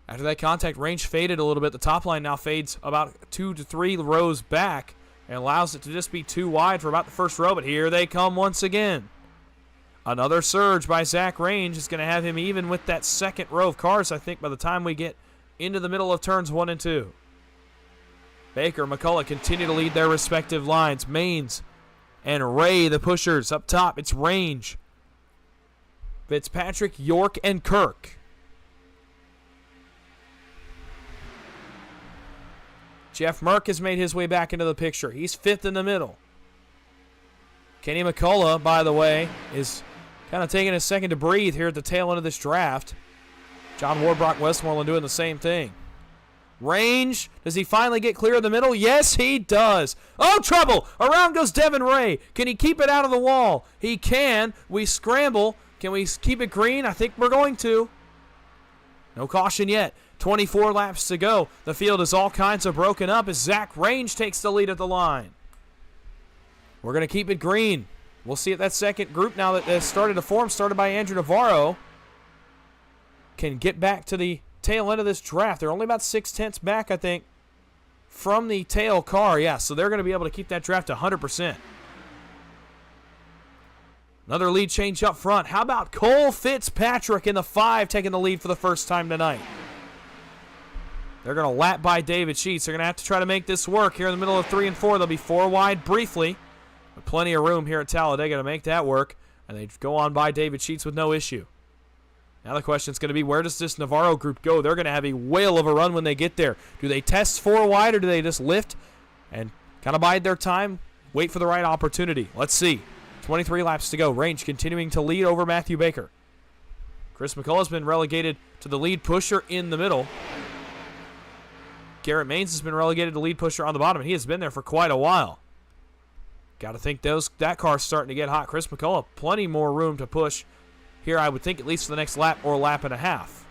After that contact, Range faded a little bit. The top line now fades about 2 to 3 rows back and allows it to just be too wide for about the first row. But here they come once again. Another surge by Zach Range is going to have him even with that second row of cars, I think, by the time we get into the middle of turns 1 and 2. Baker, McCullough continue to lead their respective lines. Maines and Ray, the pushers. Up top, it's Range, Fitzpatrick, York, and Kirk. Jeff Merck has made his way back into the picture. He's 5th in the middle. Kenny McCullough, by the way, is kind of taking a second to breathe here at the tail end of this draft. John Warbrock Westmoreland doing the same thing. Range, does he finally get clear of the middle? Yes, he does. Oh, trouble! Around goes Devin Ray. Can he keep it out of the wall? He can. We scramble. Can we keep it green? I think we're going to. No caution yet. 24 laps to go. The field is all kinds of broken up as Zach Range takes the lead at the line. We're going to keep it green. We'll see if that second group now that has started to form, started by Andrew Navarro, can get back to the tail end of this draft. They're only about 6/10 back, I think, from the tail car. Yeah, so they're going to be able to keep that draft to 100%. Another lead change up front. How about Cole Fitzpatrick in the 5 taking the lead for the first time tonight? They're going to lap by David Sheets. They're going to have to try to make this work here in the middle of 3 and 4. They'll be 4 wide briefly. But plenty of room here at Talladega to make that work. And they go on by David Sheets with no issue. Now the question is going to be, where does this Navarro group go? They're going to have a whale of a run when they get there. Do they test 4 wide or do they just lift and kind of bide their time, wait for the right opportunity? Let's see. 23 laps to go. Range continuing to lead over Matthew Baker. Chris McCullough has been relegated to the lead pusher in the middle. Garrett Maines has been relegated to lead pusher on the bottom, and he has been there for quite a while. Got to think that car's starting to get hot. Chris McCullough, plenty more room to push here, I would think, at least for the next lap or lap and a half.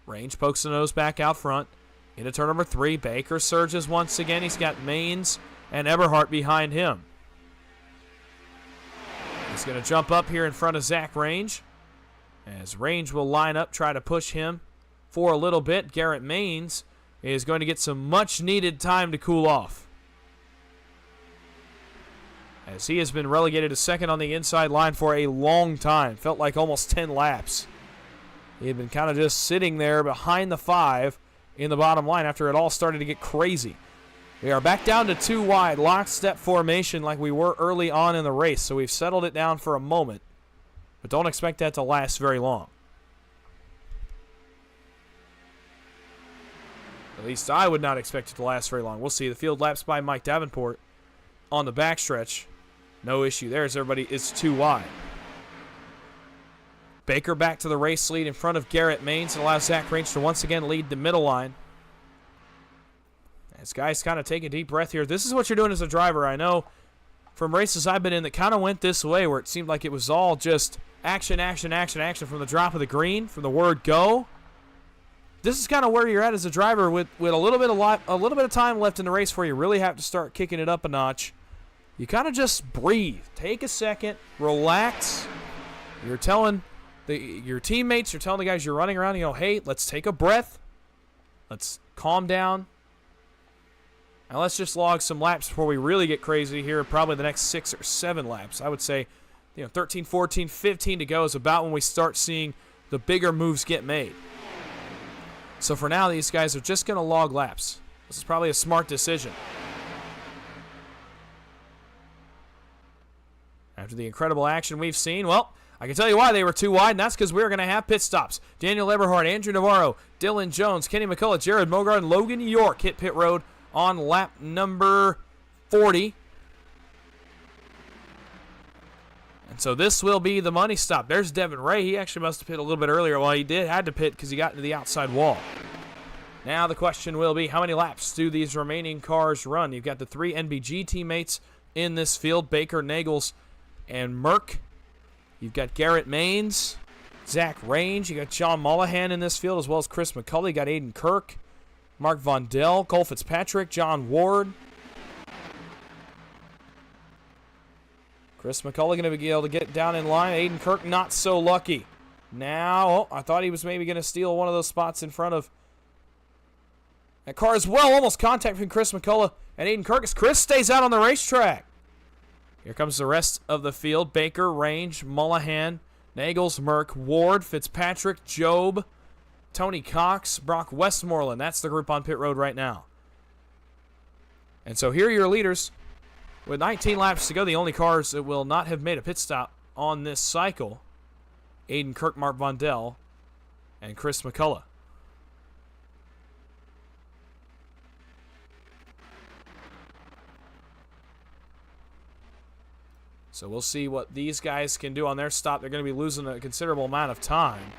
Range pokes the nose back out front. Into turn number 3, Baker surges once again. He's got Maines and Eberhard behind him. He's going to jump up here in front of Zach Range. As Range will line up, try to push him for a little bit. Garrett Maines is going to get some much-needed time to cool off, as he has been relegated to second on the inside line for a long time. Felt like almost 10 laps. He had been kind of just sitting there behind the 5 in the bottom line after it all started to get crazy. We are back down to 2 wide, lockstep formation like we were early on in the race, so we've settled it down for a moment, but don't expect that to last very long. At least I would not expect it to last very long. We'll see. The field laps by Mike Davenport on the backstretch. No issue there as everybody is 2 wide. Baker back to the race lead in front of Garrett Maines and allows Zach Range to once again lead the middle line. As guys kind of take a deep breath here. This is what you're doing as a driver. I know from races I've been in that kind of went this way, where it seemed like it was all just action, action, action, action from the drop of the green, from the word go. This is kind of where you're at as a driver with a little bit of time left in the race where you really have to start kicking it up a notch. You kind of just breathe. Take a second. Relax. You're telling your teammates, you're telling the guys you're running around, hey, let's take a breath. Let's calm down. Now let's just log some laps before we really get crazy here. Probably the next 6 or 7 laps. I would say 13, 14, 15 to go is about when we start seeing the bigger moves get made. So for now, these guys are just going to log laps. This is probably a smart decision. After the incredible action we've seen, well, I can tell you why they were too wide, and that's because we're going to have pit stops. Daniel Eberhard, Andrew Navarro, Dylan Jones, Kenny McCullough, Jared Mogard, and Logan York hit pit road on lap number 40. And so this will be the money stop. There's Devin Ray. He actually must have pit a little bit earlier. Well, he had to pit because he got into the outside wall. Now the question will be, how many laps do these remaining cars run? You've got the 3 NBG teammates in this field, Baker, Nagels, and Merck. You've got Garrett Maines, Zach Range. You got John Mullahan in this field, as well as Chris McCulley. You got Aiden Kirk, Mark Vondell, Cole Fitzpatrick, John Ward. Chris McCulley going to be able to get down in line. Aiden Kirk not so lucky. Now, I thought he was maybe going to steal one of those spots in front of that car as well. Almost contact between Chris McCullough and Aiden Kirk as Chris stays out on the racetrack. Here comes the rest of the field. Baker, Range, Mullahan, Nagels, Merck, Ward, Fitzpatrick, Job, Tony Cox, Brock Westmoreland. That's the group on pit road right now. And so here are your leaders. With 19 laps to go, the only cars that will not have made a pit stop on this cycle, Aiden Kirk, Mark Vondell, and Chris McCullough. So we'll see what these guys can do on their stop. They're going to be losing a considerable amount of time.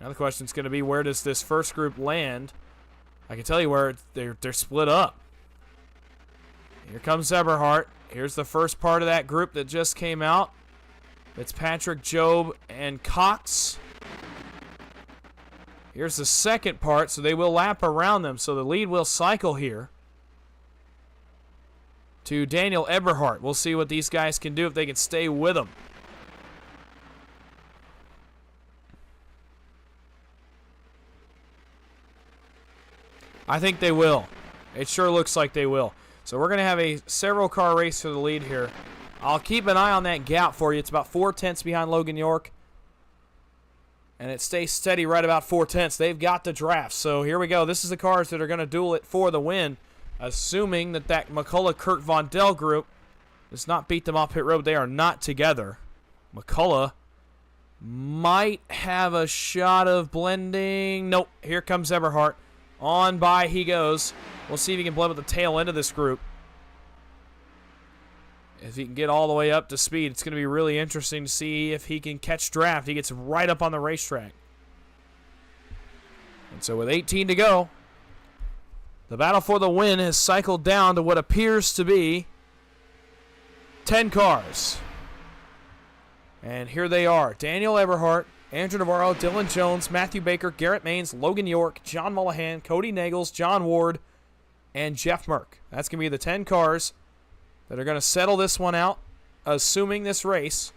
Now the question is going to be, where does this first group land? I can tell you where they're split up. Here comes Eberhard. Here's the first part of that group that just came out. It's Patrick, Job, and Cox. Here's the second part, so they will lap around them. So the lead will cycle here to Daniel Eberhard. We'll see what these guys can do if they can stay with him. I think they will. It sure looks like they will. So we're going to have a several car race for the lead here. I'll keep an eye on that gap for you. It's about 4/10 behind Logan York. And it stays steady right about 4/10. They've got the draft. So here we go. This is the cars that are going to duel it for the win. Assuming that McCullough, Kurt Vondell group does not beat them off pit road. They are not together. McCullough might have a shot of blending. Nope. Here comes Eberhard. On by he goes. We'll see if he can blend with the tail end of this group. If he can get all the way up to speed, it's going to be really interesting to see if he can catch draft. He gets right up on the racetrack. And so with 18 to go, the battle for the win has cycled down to what appears to be 10 cars. And here they are. Daniel Eberhard, Andrew Navarro, Dylan Jones, Matthew Baker, Garrett Maines, Logan York, John Mullahan, Cody Nagels, John Ward, and Jeff Merck. That's going to be the 10 cars that are going to settle this one out, assuming this race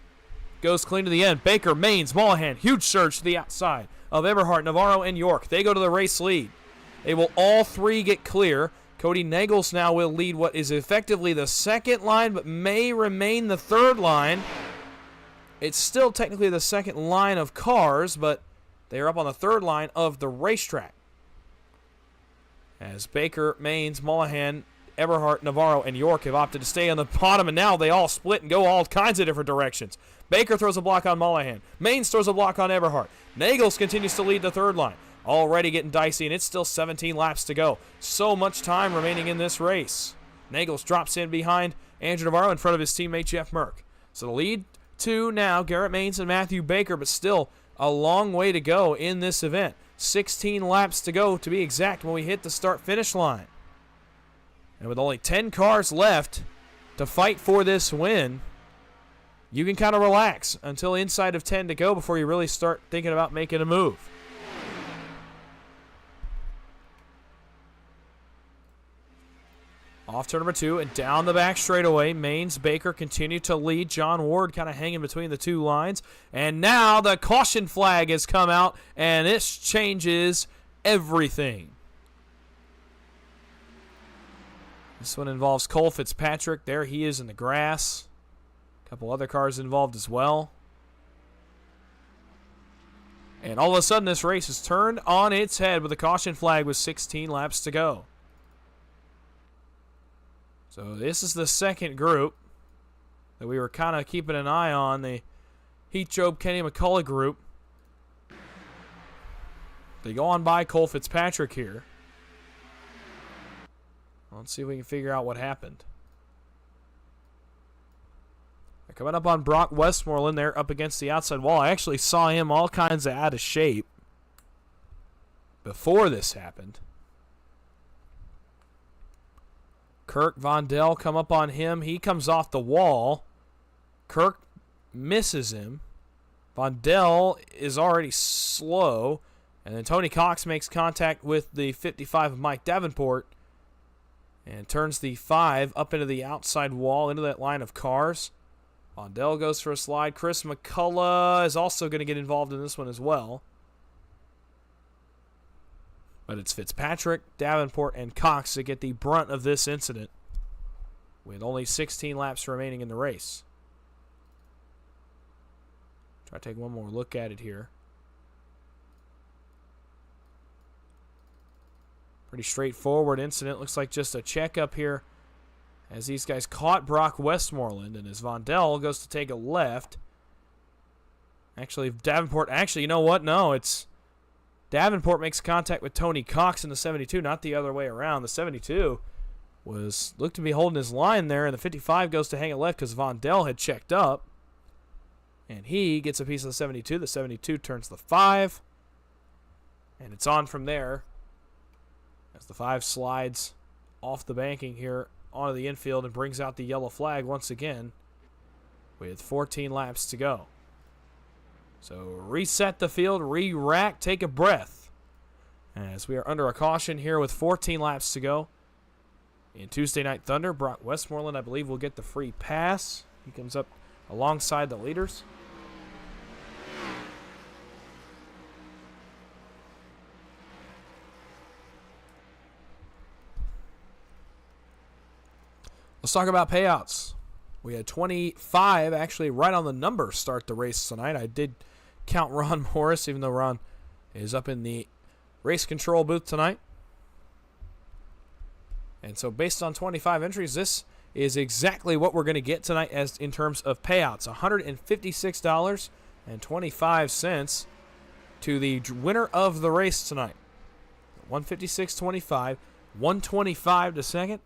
goes clean to the end. Baker, Maines, Mullahan, huge surge to the outside of Eberhard, Navarro, and York. They go to the race lead. They will all three get clear. Cody Nagels now will lead what is effectively the second line, but may remain the third line. It's still technically the second line of cars, but they are up on the third line of the racetrack. As Baker, Maines, Mullahan, Eberhard, Navarro, and York have opted to stay on the bottom, and now they all split and go all kinds of different directions. Baker throws a block on Mullahan. Maines throws a block on Eberhard. Nagels continues to lead the third line. Already getting dicey, and it's still 17 laps to go. So much time remaining in this race. Nagels drops in behind Andrew Navarro in front of his teammate Jeff Merck. So the lead to now Garrett Maines and Matthew Baker, but still a long way to go in this event. 16 laps to go to be exact when we hit the start-finish line. And with only 10 cars left to fight for this win, you can kind of relax until inside of 10 to go before you really start thinking about making a move. Off turn number 2 and down the back straightaway. Maines, Baker continue to lead. John Ward kind of hanging between the two lines. And now the caution flag has come out, and this changes everything. This one involves Cole Fitzpatrick. There he is in the grass. A couple other cars involved as well. And all of a sudden this race is turned on its head with a caution flag with 16 laps to go. So this is the second group that we were kind of keeping an eye on, the Heath Job Kenny McCullough group. They go on by Cole Fitzpatrick here. Let's see if we can figure out what happened. They're coming up on Brock Westmoreland there up against the outside wall. I actually saw him all kinds of out of shape before this happened. Kirk Von Dell come up on him. He comes off the wall. Kirk misses him. Von Dell is already slow. And then Tony Cox makes contact with the 55 of Mike Davenport and turns the 5 up into the outside wall, into that line of cars. Von Dell goes for a slide. Chris McCullough is also going to get involved in this one as well. But it's Fitzpatrick, Davenport, and Cox that get the brunt of this incident with only 16 laps remaining in the race. Try to take one more look at it here. Pretty straightforward incident. Looks like just a checkup here as these guys caught Brock Westmoreland, and as Von Dell goes to take a left. Actually, Davenport, you know what? No, it's Davenport makes contact with Tony Cox in the 72, not the other way around. The 72 looked to be holding his line there, and the 55 goes to hang it left because Von Dell had checked up. And he gets a piece of the 72. The 72 turns the 5, and it's on from there as the 5 slides off the banking here onto the infield and brings out the yellow flag once again with 14 laps to go. So reset the field, re-rack, take a breath, as we are under a caution here with 14 laps to go. In Tuesday Night Thunder, Brock Westmoreland, I believe, will get the free pass. He comes up alongside the leaders. Let's talk about payouts. We had 25, actually right on the number, start the race tonight. I did count Ron Morris, even though Ron is up in the race control booth tonight. And so based on 25 entries, this is exactly what we're going to get tonight as in terms of payouts. $156.25 to the winner of the race tonight. $156.25, $125 to second,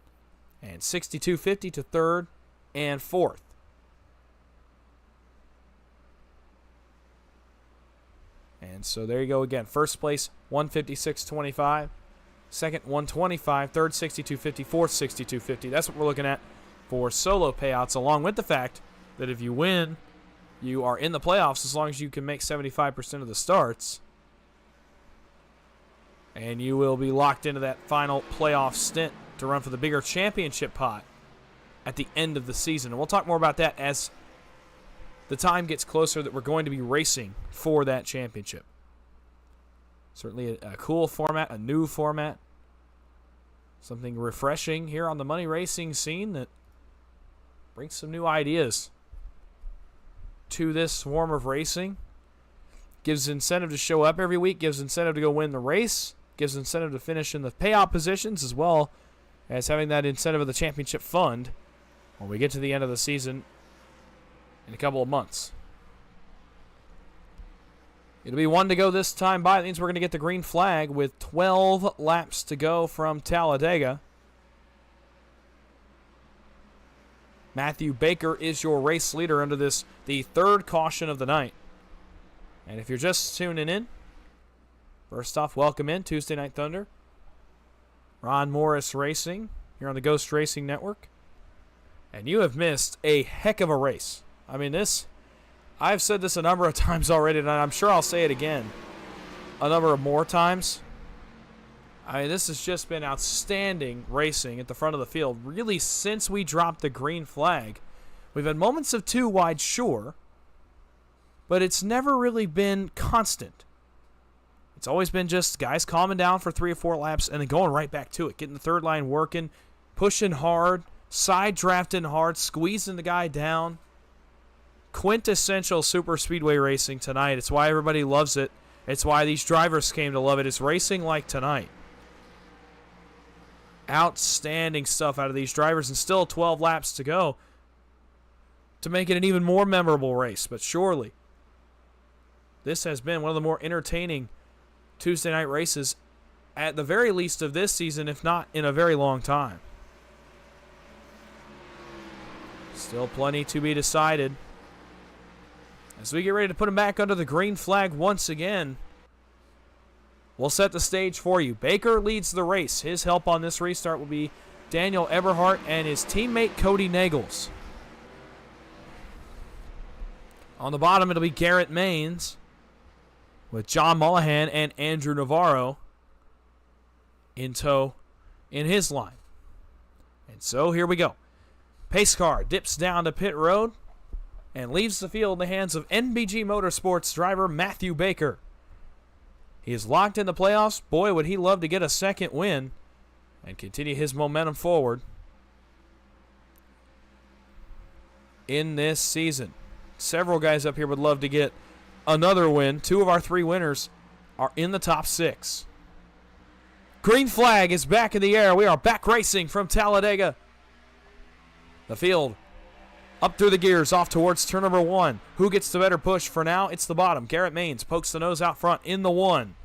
and $62.50 to third and fourth. And so there you go again. First place, $156.25. Second, $125. Third, $62.50. Fourth, $62.50. That's what we're looking at for solo payouts, along with the fact that if you win, you are in the playoffs as long as you can make 75% of the starts. And you will be locked into that final playoff stint to run for the bigger championship pot at the end of the season. And we'll talk more about that as the time gets closer that we're going to be racing for that championship. Certainly a cool format, a new format. Something refreshing here on the money racing scene that brings some new ideas to this form of racing. Gives incentive to show up every week, gives incentive to go win the race, gives incentive to finish in the payout positions, as well as having that incentive of the championship fund when we get to the end of the season in a couple of months. It'll be 1 to go this time by. That means we're going to get the green flag with 12 laps to go from Talladega. Matthew Baker is your race leader under the third caution of the night. And if you're just tuning in, first off, welcome in Tuesday Night Thunder. Ron Morris Racing here on the Ghost Racing Network. And you have missed a heck of a race. I mean, I've said this a number of times already, and I'm sure I'll say it again a number of more times. I mean, this has just been outstanding racing at the front of the field, really, since we dropped the green flag. We've had moments of 2 wide, sure, but it's never really been constant. It's always been just guys calming down for 3 or 4 laps and then going right back to it, getting the third line working, pushing hard, side drafting hard, squeezing the guy down. Quintessential super speedway racing tonight. It's why everybody loves it. It's why these drivers came to love it. It's racing like tonight. Outstanding stuff out of these drivers, and still 12 laps to go. to make it an even more memorable race. But surely, this has been one of the more entertaining Tuesday night races, at the very least of this season, if not in a very long time. Still plenty to be decided. As we get ready to put him back under the green flag once again, we'll set the stage for you. Baker leads the race. His help on this restart will be Daniel Eberhardt and his teammate Cody Nagels. On the bottom, it'll be Garrett Maines with John Mullahan and Andrew Navarro in tow in his line. And so here we go. Pace car dips down to pit road and leaves the field in the hands of NBG Motorsports driver Matthew Baker. He is locked in the playoffs. Boy, would he love to get a second win and continue his momentum forward in this season. Several guys up here would love to get another win. 2 of our 3 winners are in the top 6. Green flag is back in the air. We are back racing from Talladega. The field up through the gears, off towards turn number 1. Who gets the better push? For now, it's the bottom. Garrett Maines pokes the nose out front in the 1.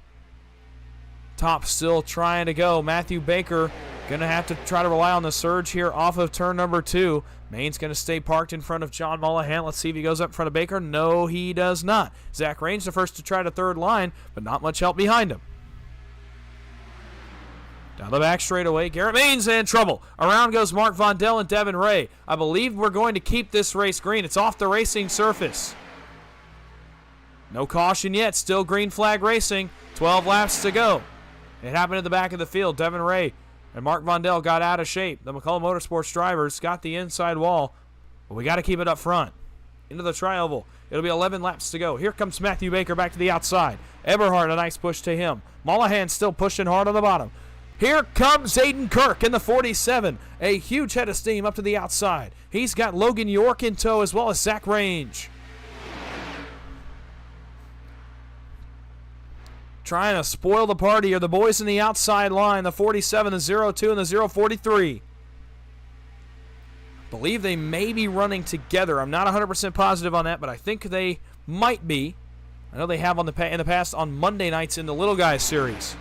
Top still trying to go. Matthew Baker going to have to try to rely on the surge here off of turn number 2. Maines going to stay parked in front of John Mullahan. Let's see if he goes up in front of Baker. No, he does not. Zach Range the first to try to third line, but not much help behind him. Down the back straightaway, Garrett Maines in trouble. Around goes Mark Vondell and Devin Ray. I believe we're going to keep this race green. It's off the racing surface. No caution yet. Still green flag racing. 12 laps to go. It happened at the back of the field. Devin Ray and Mark Vondell got out of shape. The McCullough Motorsports drivers got the inside wall, but we got to keep it up front. Into the tri-oval. It'll be 11 laps to go. Here comes Matthew Baker back to the outside. Eberhardt, a nice push to him. Mullahan still pushing hard on the bottom. Here comes Aiden Kirk in the 47. A huge head of steam up to the outside. He's got Logan York in tow as well as Zach Range. Trying to spoil the party are the boys in the outside line, the 47, the 02, and the 043. Believe they may be running together. I'm not 100% positive on that, but I think they might be. I know they have in the past on Monday nights in the Little Guys series.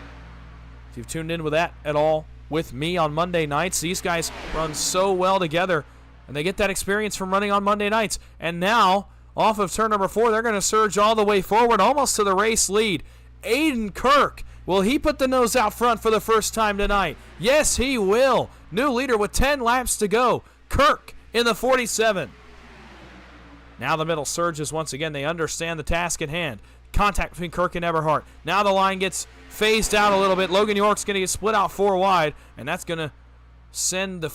If you've tuned in with that at all with me on Monday nights, these guys run so well together, and they get that experience from running on Monday nights. And now, off of turn number 4, they're going to surge all the way forward, almost to the race lead. Aiden Kirk, will he put the nose out front for the first time tonight? Yes, he will. New leader with 10 laps to go. Kirk in the 47. Now the middle surges once again. They understand the task at hand. Contact between Kirk and Eberhardt. Now the line gets phased out a little bit. Logan York's going to get split out 4 wide, and that's going to send the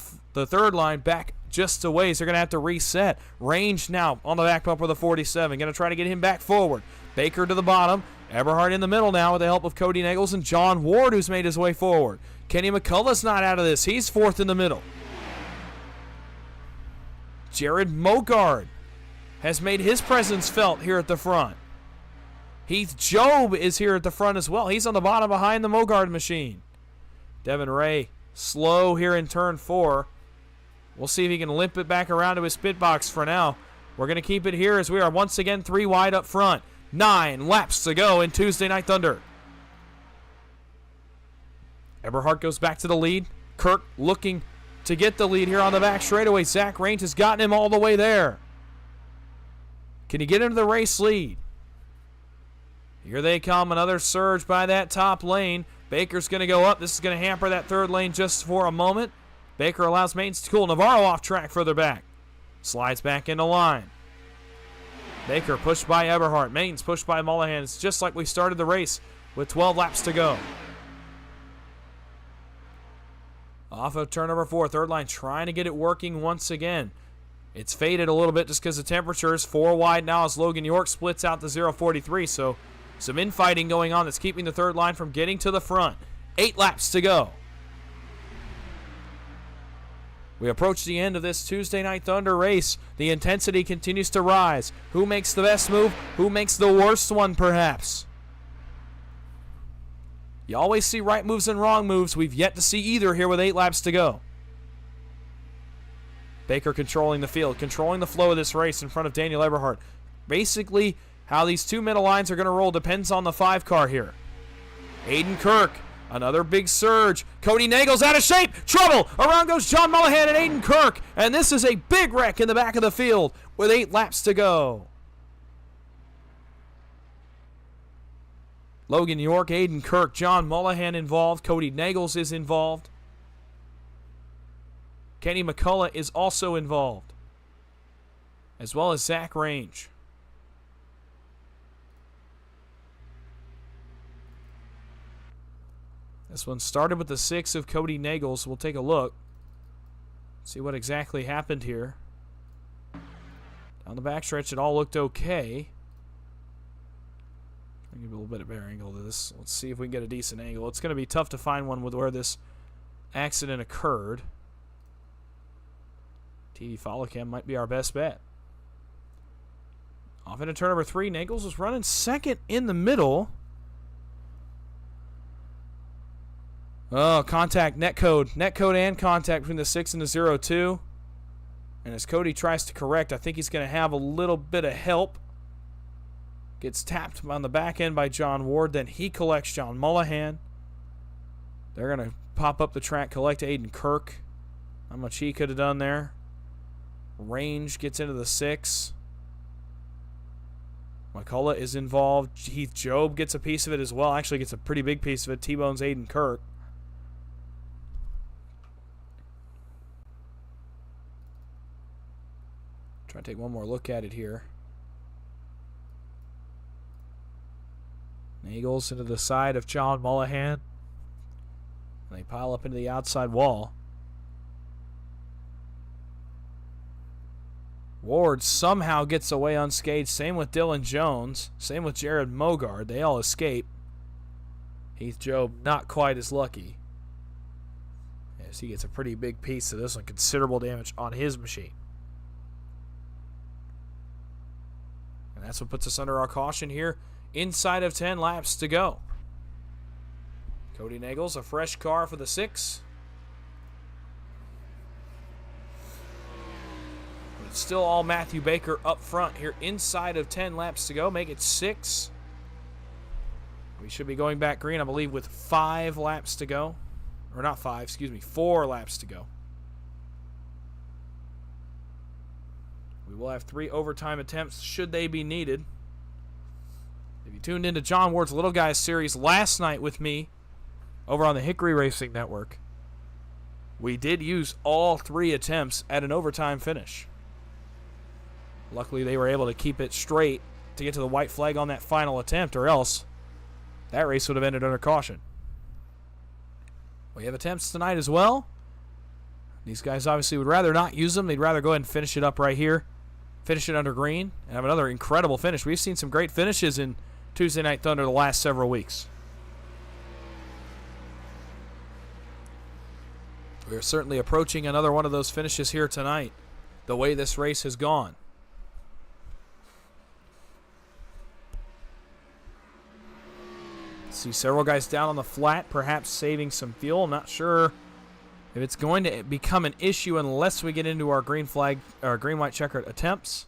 third line back just a ways. They're going to have to reset. Range now on the back bumper of the 47. Going to try to get him back forward. Baker to the bottom. Eberhardt in the middle now with the help of Cody Nagels and John Ward, who's made his way forward. Kenny McCullough's not out of this. He's 4th in the middle. Jared Mogard has made his presence felt here at the front. Heath Jobe is here at the front as well. He's on the bottom behind the Mogard machine. Devin Ray slow here in turn 4. We'll see if he can limp it back around to his pit box for now. We're going to keep it here as we are once again 3 wide up front. 9 laps to go in Tuesday Night Thunder. Eberhardt goes back to the lead. Kirk looking to get the lead here on the back straightaway. Zach Range has gotten him all the way there. Can he get into the race lead? Here they come. Another surge by that top lane. Baker's going to go up. This is going to hamper that third lane just for a moment. Baker allows Maines to cool. Navarro off track further back. Slides back into line. Baker pushed by Eberhardt. Maines pushed by Mullahan. It's just like we started the race with 12 laps to go. Off of turn number 4, third line trying to get it working once again. It's faded a little bit just because the temperature is 4 wide now as Logan York splits out the 043. So some infighting going on that's keeping the third line from getting to the front. 8 laps to go. We approach the end of this Tuesday Night Thunder race. The intensity continues to rise. Who makes the best move? Who makes the worst one, perhaps? You always see right moves and wrong moves. We've yet to see either here with 8 laps to go. Baker controlling the field, controlling the flow of this race in front of Daniel Eberhardt. Basically, how these two middle lines are going to roll depends on the 5 car here. Aiden Kirk, another big surge. Cody Nagle's out of shape. Trouble. Around goes John Mullahan and Aiden Kirk. And this is a big wreck in the back of the field with 8 laps to go. Logan York, Aiden Kirk, John Mullahan involved. Cody Nagles is involved. Kenny McCullough is also involved, as well as Zach Range. This one started with the 6 of Cody Nagles. We'll take a look, see what exactly happened here. Down the backstretch, it all looked okay. I'll give a little bit of better angle to this. Let's see if we can get a decent angle. It's going to be tough to find one with where this accident occurred. TV follow cam might be our best bet. Off into turn number 3. Nagles was running second in the middle. Oh, contact, netcode and contact between the 6 and the 02. And as Cody tries to correct, I think he's going to have a little bit of help. Gets tapped on the back end by John Ward. Then he collects John Mullahan. They're going to pop up the track, collect Aiden Kirk. How much he could have done there. Range gets into the 6. McCullough is involved. Heath Job gets a piece of it as well. Actually gets a pretty big piece of it. T-bones Aiden Kirk. Try to take one more look at it here. Nagles into the side of John Mullahan. They pile up into the outside wall. Ward somehow gets away unscathed. Same with Dylan Jones. Same with Jared Mogard. They all escape. Heath Job not quite as lucky, as he gets a pretty big piece of this one. Considerable damage on his machine. And that's what puts us under our caution here. Inside of 10 laps to go. Cody Nagles, a fresh car for the 6. It's still all Matthew Baker up front here. Inside of 10 laps to go. Make it 6. We should be going back green, I believe, with 5 laps to go. Or not 5, excuse me, 4 laps to go. We will have 3 overtime attempts should they be needed. If you tuned into John Ward's Little Guys series last night with me over on the Hickory Racing Network, we did use all 3 attempts at an overtime finish. Luckily, they were able to keep it straight to get to the white flag on that final attempt, or else that race would have ended under caution. We have attempts tonight as well. These guys obviously would rather not use them. They'd rather go ahead and finish it up right here. Finish it under green and have another incredible finish. We've seen some great finishes in Tuesday Night Thunder the last several weeks. We are certainly approaching another one of those finishes here tonight, the way this race has gone. See several guys down on the flat, perhaps saving some fuel. I'm not sure if it's going to become an issue unless we get into our green flag or green white checkered attempts.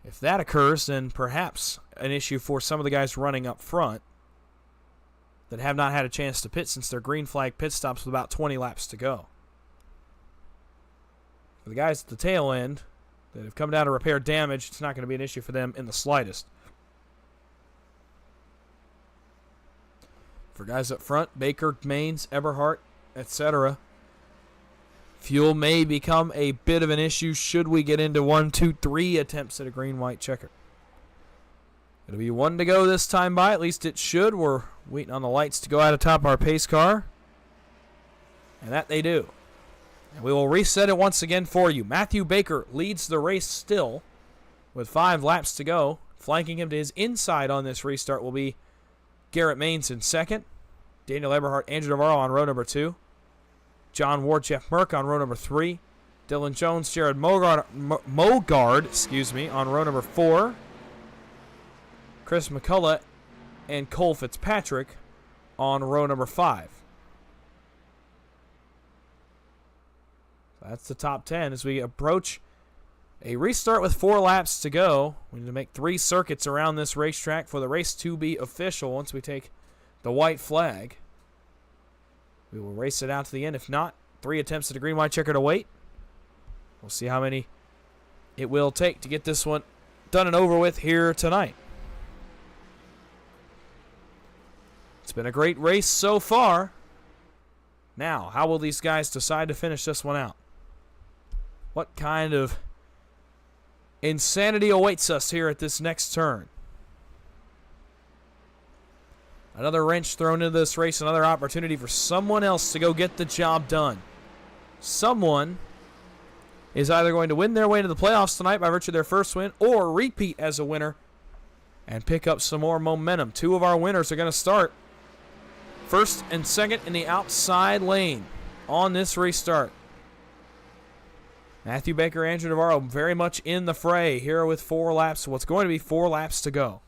If that occurs, then perhaps an issue for some of the guys running up front that have not had a chance to pit since their green flag pit stops with about 20 laps to go. For the guys at the tail end that have come down to repair damage, it's not going to be an issue for them in the slightest. For guys up front, Baker, Maines, Eberhardt, etc., fuel may become a bit of an issue should we get into 1, 2, 3 attempts at a green-white checker. It'll be 1 to go this time by, at least it should. We're waiting on the lights to go out atop our pace car. And that they do. And we will reset it once again for you. Matthew Baker leads the race still with 5 laps to go. Flanking him to his inside on this restart will be Garrett Maines in second. Daniel Eberhardt, Andrew Navarro on row number 2. John Ward, Jeff Merck on row number 3. Dylan Jones, Jared Mogard on row number 4. Chris McCullough and Cole Fitzpatrick on row number 5. That's the top 10 as we approach a restart with 4 laps to go. We need to make 3 circuits around this racetrack for the race to be official. Once we take the white flag, we will race it out to the end. If not, 3 attempts at a green, white checker to wait. We'll see how many it will take to get this one done and over with here tonight. It's been a great race so far. Now, how will these guys decide to finish this one out? What kind of insanity awaits us here at this next turn? Another wrench thrown into this race, another opportunity for someone else to go get the job done. Someone is either going to win their way to the playoffs tonight by virtue of their first win or repeat as a winner and pick up some more momentum. 2 of our winners are going to start first and second in the outside lane on this restart. Matthew Baker, Andrew Navarro very much in the fray here with 4 laps. What's going to be 4 laps to go.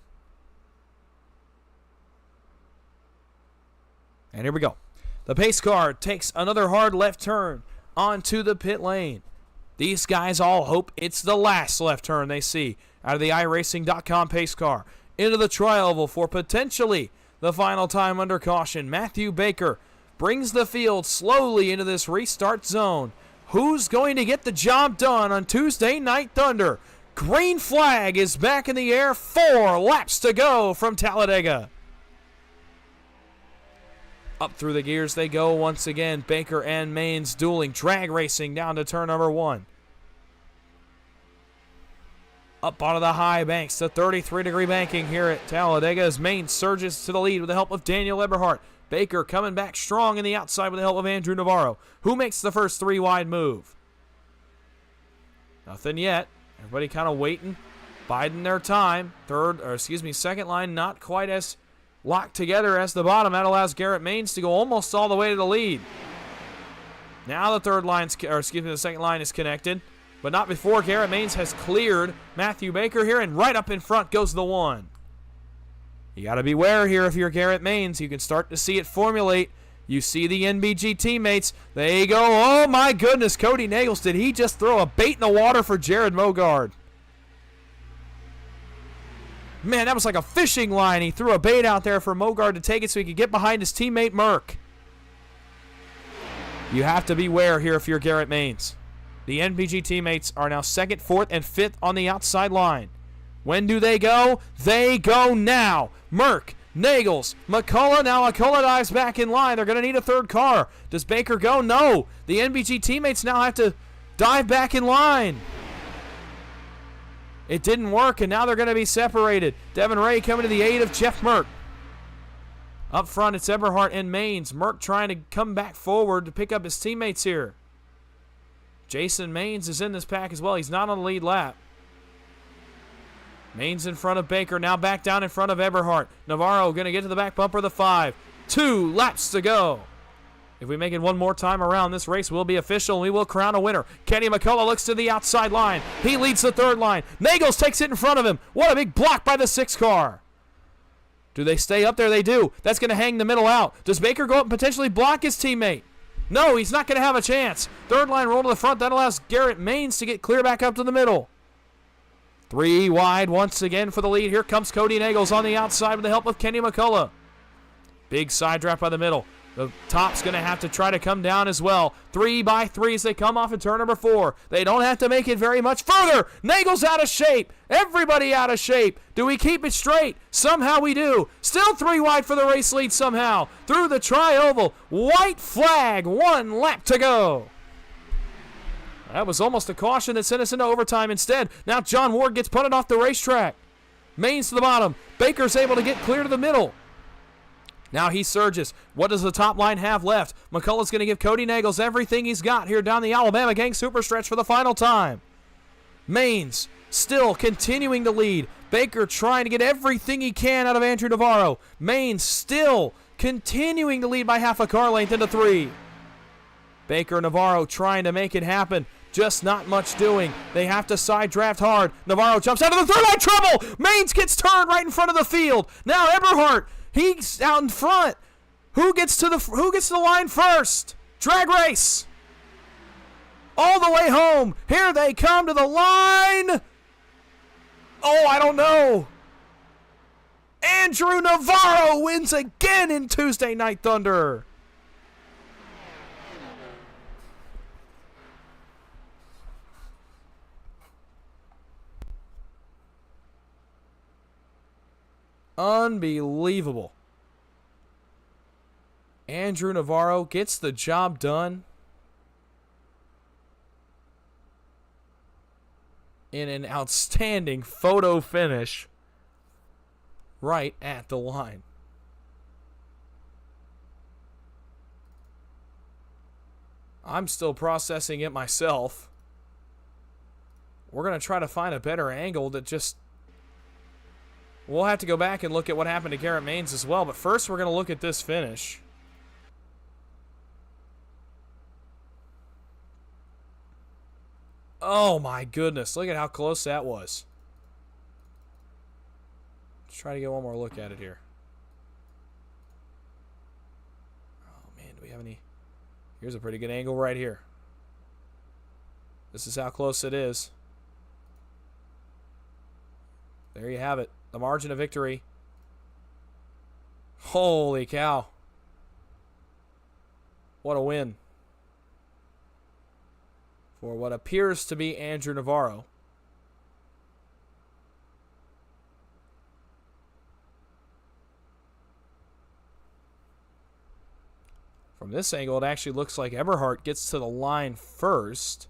And here we go. The pace car takes another hard left turn onto the pit lane. These guys all hope it's the last left turn they see out of the iRacing.com pace car. Into the tri-oval for potentially the final time under caution. Matthew Baker brings the field slowly into this restart zone. Who's going to get the job done on Tuesday Night Thunder? Green flag is back in the air. 4 laps to go from Talladega. Up through the gears they go once again. Baker and Maines dueling, drag racing down to turn number 1. Up onto the high banks, the 33-degree banking here at Talladega as Maines surges to the lead with the help of Daniel Eberhardt. Baker coming back strong in the outside with the help of Andrew Navarro. Who makes the first 3-wide move? Nothing yet. Everybody kind of waiting, biding their time. Second line not quite as locked together as the bottom. That allows Garrett Maines to go almost all the way to the lead. Now the second line is connected, but not before Garrett Maines has cleared Matthew Baker here, and right up in front goes the 1. You got to beware here if you're Garrett Maines. You can start to see it formulate. You see the NBG teammates. They go, oh my goodness, Cody Nagels, did he just throw a bait in the water for Jared Mogard? Man, that was like a fishing line. He threw a bait out there for Mogard to take it so he could get behind his teammate Merck. You have to beware here if you're Garrett Maines. The NBG teammates are now 2nd, 4th, and 5th on the outside line. When do they go? They go now. Merck, Nagels, McCullough. Now McCullough dives back in line. They're going to need a 3rd car. Does Baker go? No. The NBG teammates now have to dive back in line. It didn't work, and now they're going to be separated. Devin Ray coming to the aid of Jeff Merck. Up front, it's Eberhardt and Maines. Merck trying to come back forward to pick up his teammates here. Jason Maines is in this pack as well. He's not on the lead lap. Maines in front of Baker, now back down in front of Eberhardt. Navarro going to get to the back bumper of the 5. 2 laps to go. If we make it one more time around, this race will be official and we will crown a winner. Kenny McCullough looks to the outside line. He leads the 3rd line. Nagels takes it in front of him. What a big block by the 6 car. Do they stay up there? They do. That's going to hang the middle out. Does Baker go up and potentially block his teammate? No, he's not going to have a chance. 3rd line roll to the front. That allows Garrett Maines to get clear back up to the middle. 3 wide once again for the lead. Here comes Cody Nagels on the outside with the help of Kenny McCullough. Big side draft by the middle. The top's going to have to try to come down as well. 3 by 3 as they come off in turn number 4. They don't have to make it very much further. Nagels out of shape. Everybody out of shape. Do we keep it straight? Somehow we do. Still 3 wide for the race lead somehow. Through the tri-oval. White flag. 1 lap to go. That was almost a caution that sent us into overtime instead. Now John Ward gets punted off the racetrack. Maines to the bottom. Baker's able to get clear to the middle. Now he surges. What does the top line have left? McCullough's going to give Cody Nagels everything he's got here down the Alabama Gang Super Stretch for the final time. Maines still continuing to lead. Baker trying to get everything he can out of Andrew Navarro. Maines still continuing to lead by half a car length into 3. Baker and Navarro trying to make it happen. Just not much doing. They have to side draft hard. Navarro jumps out of the 3rd line trouble. Maines gets turned right in front of the field. Now Eberhardt, he's out in front. Who gets to the line first? Drag race. all the way home. Here they come to the line. Oh, I don't know. Andrew Navarro wins again in Tuesday Night Thunder. Unbelievable. Andrew Navarro gets the job done in an outstanding photo finish right at the line. I'm still processing it myself. We're going to try to find a better angle that just... We'll have to go back and look at what happened to Garrett Maines as well, but first we're going to look at this finish. Oh my goodness, look at how close that was. Let's try to get one more look at it here. Oh man, do we have any... Here's a pretty good angle right here. This is how close it is. There you have it. The margin of victory. Holy cow. What a win. For what appears to be Andrew Navarro. From this angle, it actually looks like Eberhardt gets to the line first.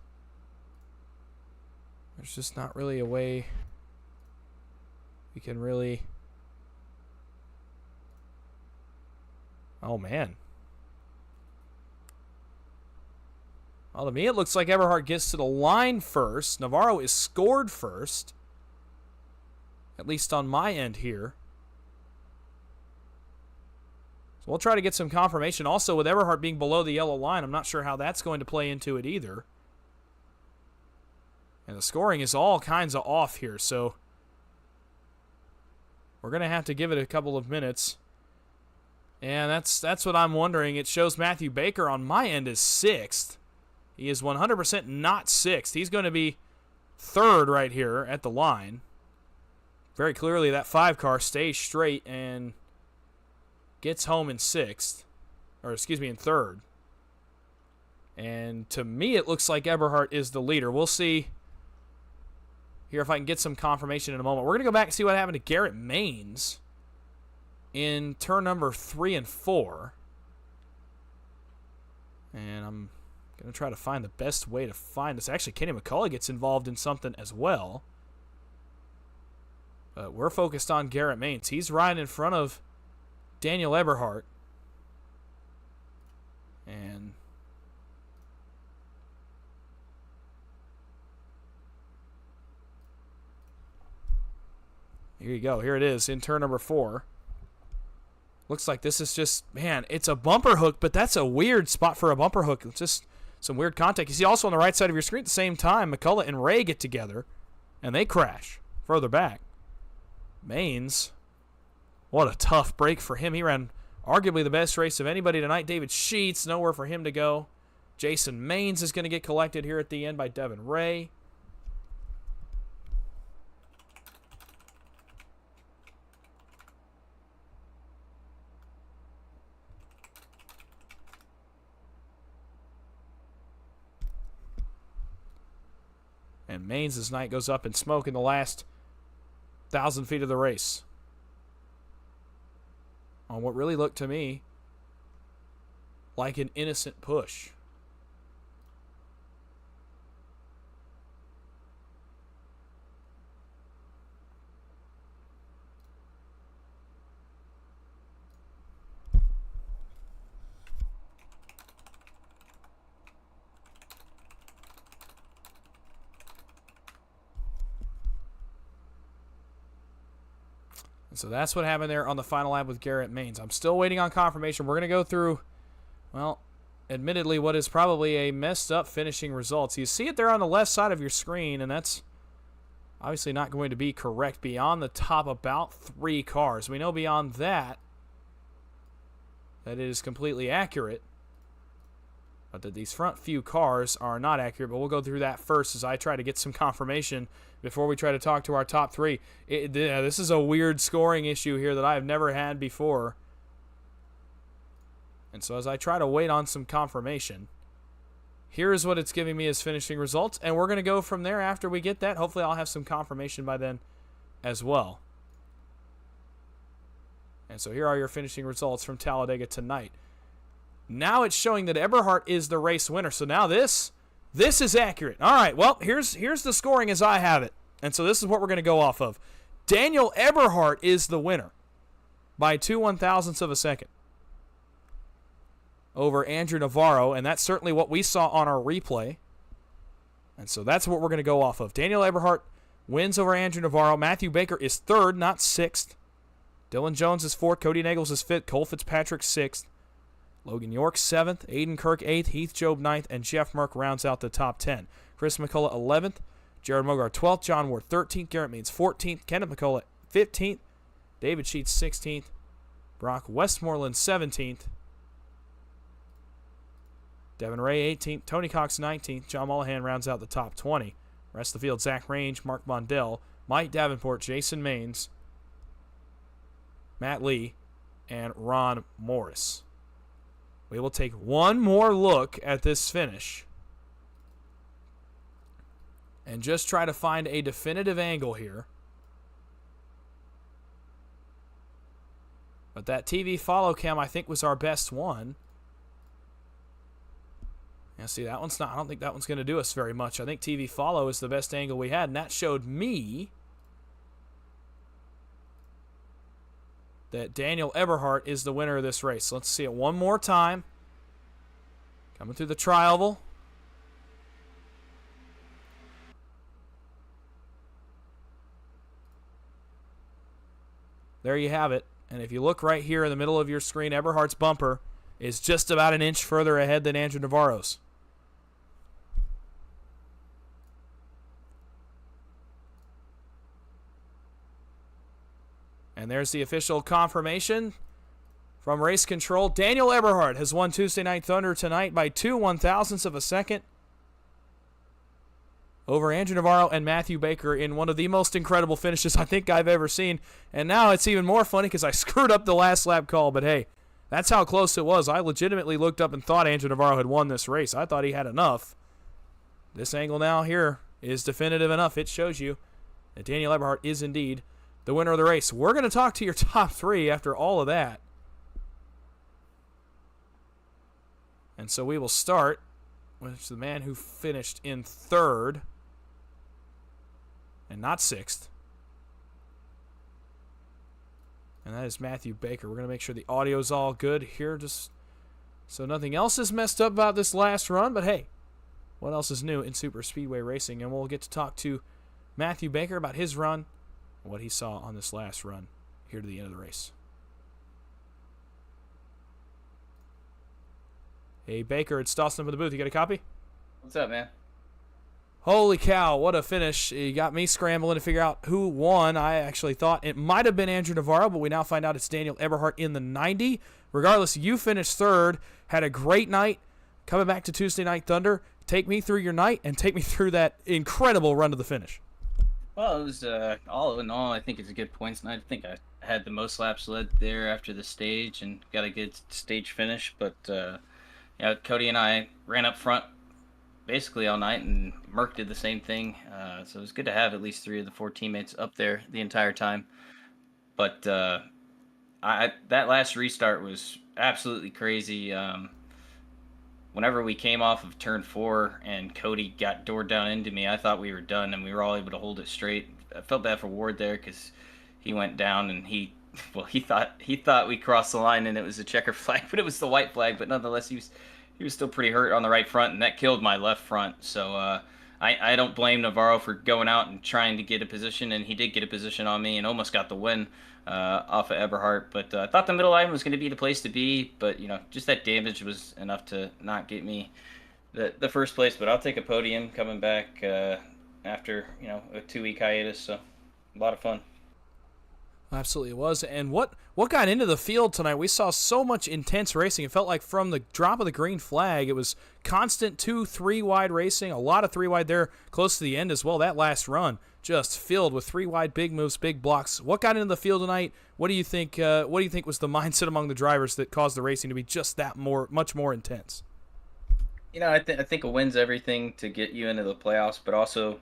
There's just not really a way we can really... Oh, man. Well, to me, it looks like Eberhardt gets to the line first. Navarro is scored first. At least on my end here. So we'll try to get some confirmation. Also, with Eberhardt being below the yellow line, I'm not sure how that's going to play into it either. And the scoring is all kinds of off here, so we're going to have to give it a couple of minutes. And that's what I'm wondering. It shows Matthew Baker on my end is 6th. He is 100% not 6th. He's going to be 3rd right here at the line. Very clearly that 5 car stays straight and gets home in 6th. Or excuse me, in 3rd. And to me it looks like Eberhardt is the leader. We'll see here if I can get some confirmation in a moment. We're going to go back and see what happened to Garrett Maines in turn number 3 and 4. And I'm going to try to find the best way to find this. Actually, Kenny McCullough gets involved in something as well. But we're focused on Garrett Maines. He's right in front of Daniel Eberhardt. And here you go. Here it is in turn number 4. Looks like this is just, man, it's a bumper hook, but that's a weird spot for a bumper hook. It's just some weird contact. You see also on the right side of your screen at the same time, McCullough and Ray get together, and they crash further back. Maines, what a tough break for him. He ran arguably the best race of anybody tonight. David Sheets, nowhere for him to go. Jason Maines is going to get collected here at the end by Devin Ray. And Maines' night goes up in smoke in the last 1,000 feet of the race. On what really looked to me like an innocent push. So that's what happened there on the final lap with Garrett Maines. I'm still waiting on confirmation. We're going to go through, well, admittedly, what is probably a messed up finishing results. You see it there on the left side of your screen, and that's obviously not going to be correct. Beyond the top about 3 cars. We know beyond that it is completely accurate. but that these front few cars are not accurate, but we'll go through that first as I try to get some confirmation before we try to talk to our top three. This is a weird scoring issue here that I have never had before. And so as I try to wait on some confirmation, here's what it's giving me as finishing results, and we're going to go from there after we get that. Hopefully I'll have some confirmation by then as well. And so here are your finishing results from Talladega tonight. Now it's showing that Eberhart is the race winner. So now this is accurate. All right, well, here's the scoring as I have it. And so this is what we're going to go off of. Daniel Eberhart is the winner by 2/1000ths of a second over Andrew Navarro, and that's certainly what we saw on our replay. And so that's what we're going to go off of. Daniel Eberhart wins over Andrew Navarro. Matthew Baker is third, not sixth. Dylan Jones is fourth. Cody Nagels is fifth. Cole Fitzpatrick sixth. Logan York, 7th, Aiden Kirk, 8th, Heath Job, 9th, and Jeff Merck rounds out the top 10. Chris McCullough, 11th, Jared Mogar, 12th, John Ward, 13th, Garrett Means, 14th, Kenneth McCullough, 15th, David Sheets, 16th, Brock Westmoreland, 17th, Devin Ray, 18th, Tony Cox, 19th, John Mullahan rounds out the top 20. Rest of the field, Zach Range, Mark Mondell, Mike Davenport, Jason Maines, Matt Lee, and Ron Morris. We will take one more look at this finish and just try to find a definitive angle here. But that TV follow cam, I think, was our best one. Yeah, see, that one's not. I don't think that one's going to do us very much. I think TV follow is the best angle we had, and that showed me that Daniel Eberhart is the winner of this race. So let's see it one more time. Coming through the tri-oval. There you have it. And if you look right here in the middle of your screen, Eberhart's bumper is just about an inch further ahead than Andrew Navarro's. And there's the official confirmation from Race Control. Daniel Eberhart has won Tuesday Night Thunder tonight by 2/1000ths of a second over Andrew Navarro and Matthew Baker in one of the most incredible finishes I think I've ever seen. And now it's even more funny because I screwed up the last lap call, but hey, that's how close it was. I legitimately looked up and thought Andrew Navarro had won this race. I thought he had enough. This angle now here is definitive enough. It shows you that Daniel Eberhart is indeed the winner of the race. We're going to talk to your top three after all of that. And so we will start with the man who finished in third and not sixth. And that is Matthew Baker. We're going to make sure the audio's all good here, just so nothing else is messed up about this last run. But hey, what else is new in super speedway racing? And we'll get to talk to Matthew Baker about his run, what he saw on this last run here to the end of the race. Hey, Baker, it's Dawson up in the booth. You got a copy? What's up, man? Holy cow, what a finish. You got me scrambling to figure out who won. I actually thought it might have been Andrew Navarro, but we now find out it's Daniel Eberhart in the 90. Regardless, you finished third, had a great night coming back to Tuesday Night Thunder. Take me through your night and take me through that incredible run to the finish. Well, it was all in all, I think it's a good points night. I think I had the most laps led there after the stage and got a good stage finish. But Cody and I ran up front basically all night, and Merck did the same thing. So it was good to have at least 3 of the 4 teammates up there the entire time. But that last restart was absolutely crazy. Whenever we came off of turn 4 and Cody got doored down into me, I thought we were done, and we were all able to hold it straight. I felt bad for Ward there because he went down and he thought we crossed the line and it was a checker flag, but it was the white flag. But nonetheless, he was still pretty hurt on the right front, and that killed my left front. So I don't blame Navarro for going out and trying to get a position, and he did get a position on me and almost got the win off of Eberhart. But I thought the middle line was going to be the place to be, but just that damage was enough to not get me the first place. But I'll take a podium coming back after a 2-week hiatus, so a lot of fun. Absolutely it was. And what got into the field tonight? We saw so much intense racing. It felt like from the drop of the green flag, it was constant 2-3 wide racing, a lot of 3 wide there close to the end as well. That last run just filled with 3 wide, big moves, big blocks. What got into the field tonight? What do you think was the mindset among the drivers that caused the racing to be just that much more intense? I think a win's everything to get you into the playoffs, but also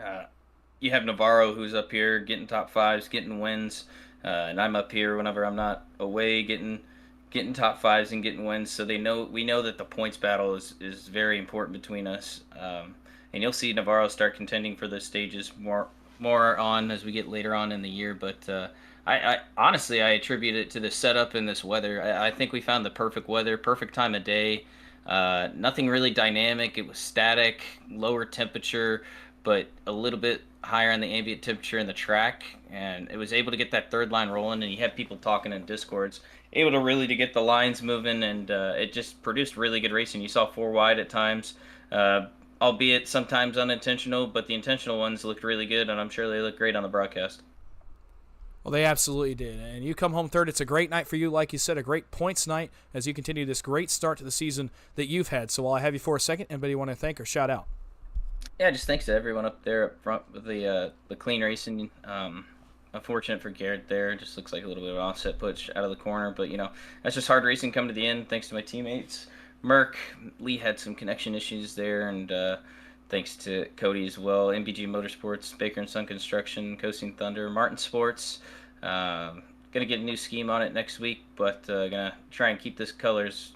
uh, you have Navarro who's up here getting top fives, getting wins, and I'm up here whenever I'm not away getting top fives and getting wins. So we know that the points battle is very important between us, and you'll see Navarro start contending for those stages more on as we get later on in the year. But I honestly I attribute it to the setup and this weather. I think we found the perfect weather, perfect time of day. Nothing really dynamic. It was static, lower temperature, but a little bit higher on the ambient temperature in the track, and it was able to get that third line rolling. And you had people talking in discords, able to really to get the lines moving, and it just produced really good racing. You saw 4 wide at times, albeit sometimes unintentional, but the intentional ones looked really good, and I'm sure they looked great on the broadcast. Well, they absolutely did. And you come home third. It's a great night for you. Like you said, a great points night as you continue this great start to the season that you've had. So while I have you for a second, anybody you want to thank or shout out? Yeah, just thanks to everyone up there up front with the clean racing. Unfortunate for Garrett there. Just looks like a little bit of an offset push out of the corner, but that's just hard racing coming to the end. Thanks to my teammates, Merck, Lee had some connection issues there, and thanks to Cody as well. MBG Motorsports, Baker and Son Construction, Coasting Thunder, Martin Sports. Gonna get a new scheme on it next week, but gonna try and keep this colors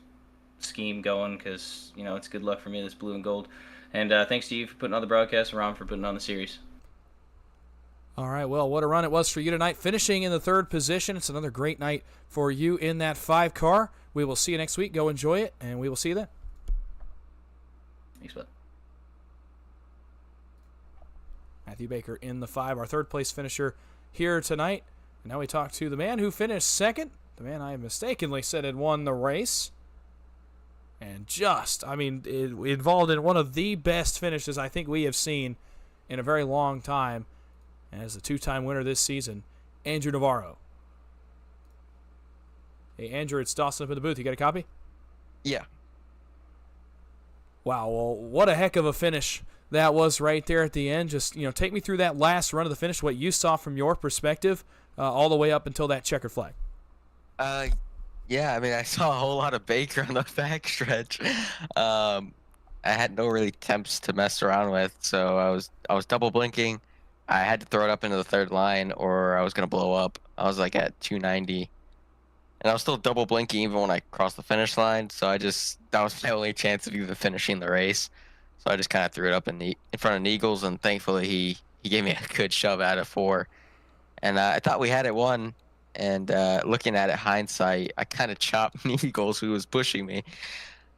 scheme going because it's good luck for me, this blue and gold. And thanks to you for putting on the broadcast, and Ron for putting on the series. All right, well, what a run it was for you tonight, finishing in the 3rd position. It's another great night for you in that 5 car. We will see you next week. Go enjoy it, and we will see you then. Thanks, bud. Matthew Baker in the 5, our 3rd place finisher here tonight. And now we talk to the man who finished 2nd, the man I mistakenly said had won the race. And involved in one of the best finishes I think we have seen in a very long time as the 2-time winner this season, Andrew Navarro. Hey, Andrew, it's Dawson up in the booth. You got a copy? Yeah. Wow, well, what a heck of a finish that was right there at the end. Just, take me through that last run of the finish, what you saw from your perspective, all the way up until that checkered flag. Yeah, I saw a whole lot of Baker on the backstretch. I had no really temps to mess around with, so I was double blinking. I had to throw it up into the 3rd line, or I was gonna blow up. I was like at 290, and I was still double blinking even when I crossed the finish line. So that was my only chance of even finishing the race. So I just kind of threw it up in front of Eagles, and thankfully he gave me a good shove out of 4. And I thought we had it won. And looking at it hindsight, I kind of chopped Eagles, who was pushing me.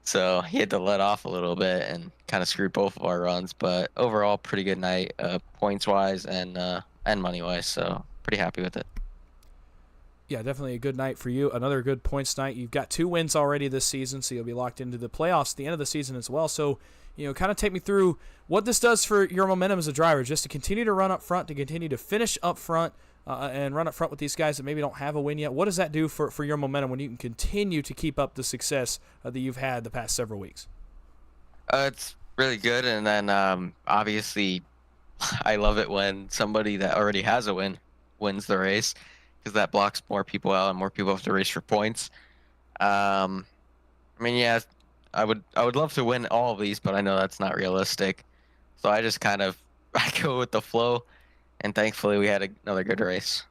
So he had to let off a little bit and kind of screwed both of our runs. But overall, pretty good night, points-wise and money-wise. So pretty happy with it. Yeah, definitely a good night for you. Another good points night. You've got 2 wins already this season, so you'll be locked into the playoffs at the end of the season as well. So, kind of take me through what this does for your momentum as a driver, just to continue to run up front, to continue to finish up front, and run up front with these guys that maybe don't have a win yet. What does that do for your momentum when you can continue to keep up the success that you've had the past several weeks? It's really good, and then obviously I love it when somebody that already has a win wins the race, because that blocks more people out and more people have to race for points. Yeah, I would love to win all of these, but I know that's not realistic. So I just kind of I go with the flow. And thankfully, we had another good race.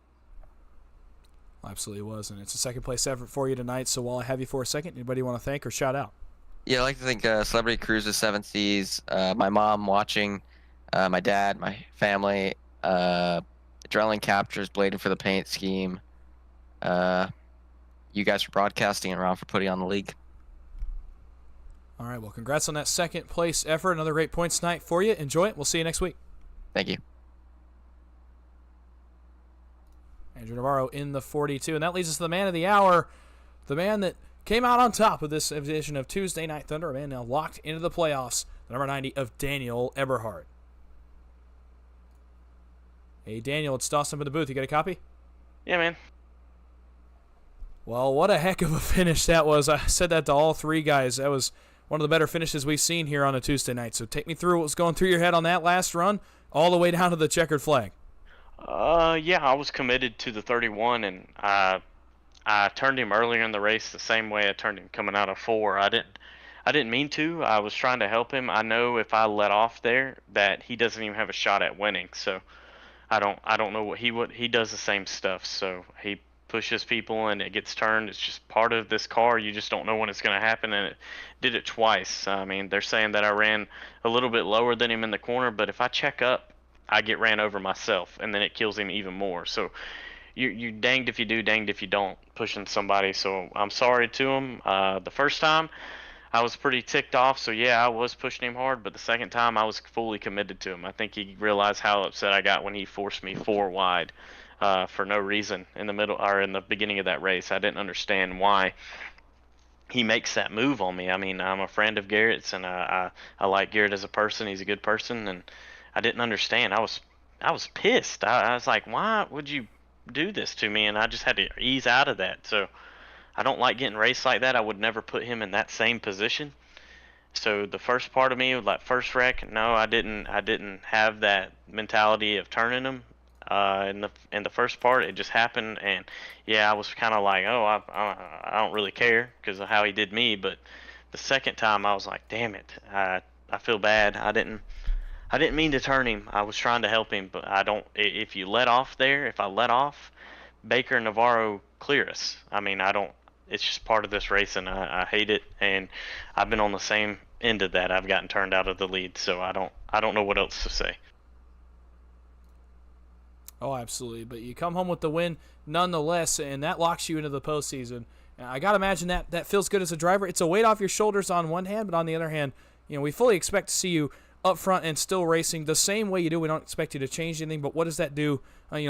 Absolutely was, and it's a 2nd place effort for you tonight. So while I have you for a second, anybody you want to thank or shout out? Yeah, I'd like to thank Celebrity Cruises 7 Seas, my mom watching, my dad, my family, Adrenaline Captures, Blading for the Paint scheme, you guys for broadcasting, and Ron for putting on the league. All right, well, congrats on that 2nd place effort. Another great points night for you. Enjoy it. We'll see you next week. Thank you. Andrew Navarro in the 42. And that leads us to the man of the hour, the man that came out on top of this edition of Tuesday Night Thunder, a man now locked into the playoffs, the number 90 of Daniel Eberhardt. Hey, Daniel, it's Dawson in the booth. You got a copy? Yeah, man. Well, what a heck of a finish that was. I said that to all three guys. That was one of the better finishes we've seen here on a Tuesday night. So take me through what was going through your head on that last run, all the way down to the checkered flag. Yeah, I was committed to the 31, and I turned him earlier in the race the same way I turned him coming out of 4. I didn't mean to. I was trying to help him. I know if I let off there that he doesn't even have a shot at winning. So I don't know what he does the same stuff. So he pushes people and it gets turned. It's just part of this car. You just don't know when it's going to happen, and it did it twice. I mean, they're saying that I ran a little bit lower than him in the corner, but if I check up, I get ran over myself, and then it kills him even more. So you danged if you do, danged if you don't, pushing somebody. So I'm sorry to him. The first time I was pretty ticked off, so yeah, I was pushing him hard, but the second time I was fully committed to him. I think he realized how upset I got when he forced me 4 wide for no reason in the middle or in the beginning of that race. I didn't understand why he makes that move on me. I mean, I'm a friend of Garrett's, and I like Garrett as a person. He's a good person, and I didn't understand. I was pissed. I was like, why would you do this to me? And I just had to ease out of that. So I don't like getting raced like that. I would never put him in that same position. So the first part of me was like first wreck. No, I didn't have that mentality of turning him. In the first part, it just happened, and yeah, I was kind of like, oh, I don't really care because of how he did me. But the second time, I was like, damn it, I feel bad. I didn't mean to turn him. I was trying to help him, but I don't. If you let off there, if I let off, Baker and Navarro clear us. I mean, I don't. It's just part of this race, and I hate it. And I've been on the same end of that. I've gotten turned out of the lead, so I don't know what else to say. Oh, absolutely. But you come home with the win nonetheless, and that locks you into the postseason. And I got to imagine that feels good as a driver. It's a weight off your shoulders on one hand, but on the other hand, we fully expect to see you up front and still racing the same way you do. We don't expect you to change anything, but what does that do,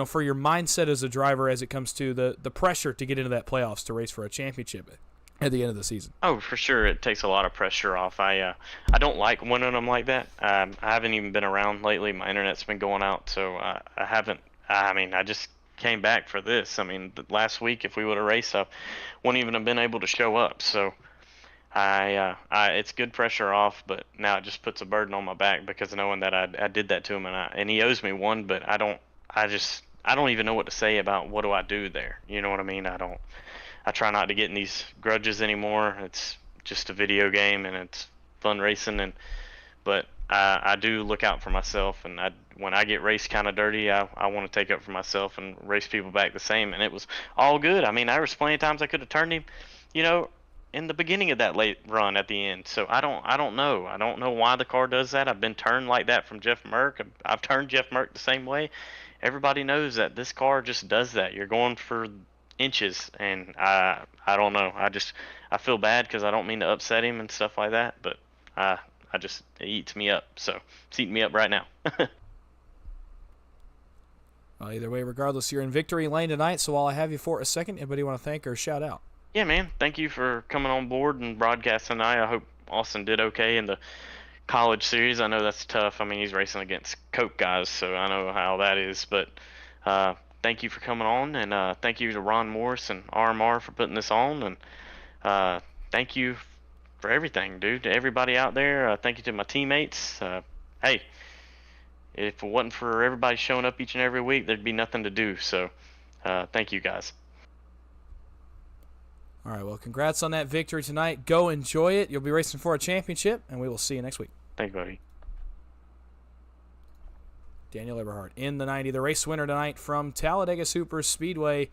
for your mindset as a driver as it comes to the pressure to get into that playoffs to race for a championship at the end of the season? Oh, for sure. It takes a lot of pressure off. I don't like winning them like that. I haven't even been around lately. My internet's been going out, so I haven't. I mean, I just came back for this. I mean, last week, if we would have raced up, wouldn't even have been able to show up. So it's good pressure off, but now it just puts a burden on my back because knowing that I did that to him, and he owes me one, but I don't even know what to say about what do I do there. You know what I mean? I try not to get in these grudges anymore. It's just a video game, and it's fun racing, but I do look out for myself, and when I get raced kind of dirty, I want to take up for myself and race people back the same, and it was all good. I mean, there was plenty of times I could have turned him, in the beginning of that late run at the end. So I don't know. I don't know why the car does that. I've been turned like that from Jeff Merck. I've turned Jeff Merck the same way. Everybody knows that this car just does that. You're going for inches, and I don't know. I feel bad because I don't mean to upset him and stuff like that, but it eats me up. So it's eating me up right now. Well, either way, regardless, you're in victory lane tonight. So while I have you for a second, anybody want to thank or shout out? Yeah, man. Thank you for coming on board and broadcasting tonight. I hope Austin did okay in the college series. I know that's tough. I mean, he's racing against Coke guys, so I know how that is. But thank you for coming on, and thank you to Ron Morris and RMR for putting this on, and thank you for everything, dude. To everybody out there, thank you to my teammates. Hey, if it wasn't for everybody showing up each and every week, there'd be nothing to do. So thank you, guys. All right, well, congrats on that victory tonight. Go enjoy it. You'll be racing for a championship, and we will see you next week. Thank you, buddy. Daniel Eberhardt in the 90, the race winner tonight from Talladega Superspeedway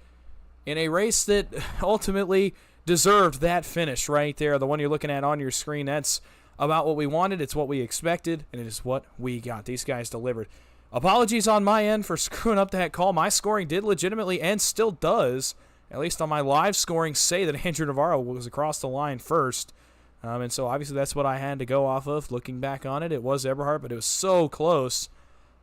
in a race that ultimately deserved that finish right there. The one you're looking at on your screen, that's about what we wanted. It's what we expected, and it is what we got. These guys delivered. Apologies on my end for screwing up that call. My scoring did legitimately, and still does, at least on my live scoring, say that Andrew Navarro was across the line first. And so obviously that's what I had to go off of. Looking back on it, it was Eberhardt, but it was so close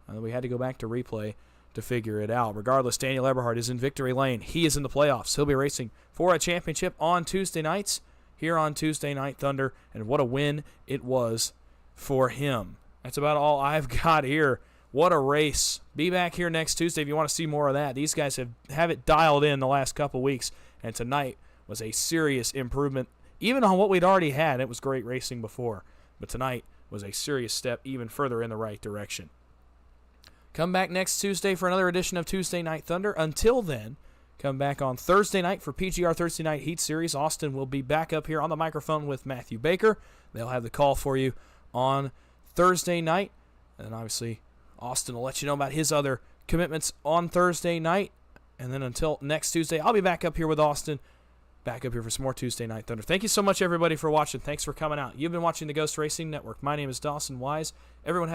that we had to go back to replay to figure it out. Regardless, Daniel Eberhardt is in victory lane. He is in the playoffs. He'll be racing for a championship on Tuesday nights here on Tuesday Night Thunder, and what a win it was for him. That's about all I've got here What a race. Be back here next Tuesday if you want to see more of that. These guys have it dialed in the last couple weeks, and tonight was a serious improvement, even on what we'd already had. It was great racing before, but tonight was a serious step even further in the right direction. Come back next Tuesday for another edition of Tuesday Night Thunder. Until then, come back on Thursday night for PGR Thursday Night Heat Series. Austin will be back up here on the microphone with Matthew Baker. They'll have the call for you on Thursday night. And obviously, Austin will let you know about his other commitments on Thursday night. And then until next Tuesday, I'll be back up here with Austin, back up here for some more Tuesday Night Thunder. Thank you so much, everybody, for watching. Thanks for coming out. You've been watching the Ghost Racing Network. My name is Dawson Wise. Everyone have a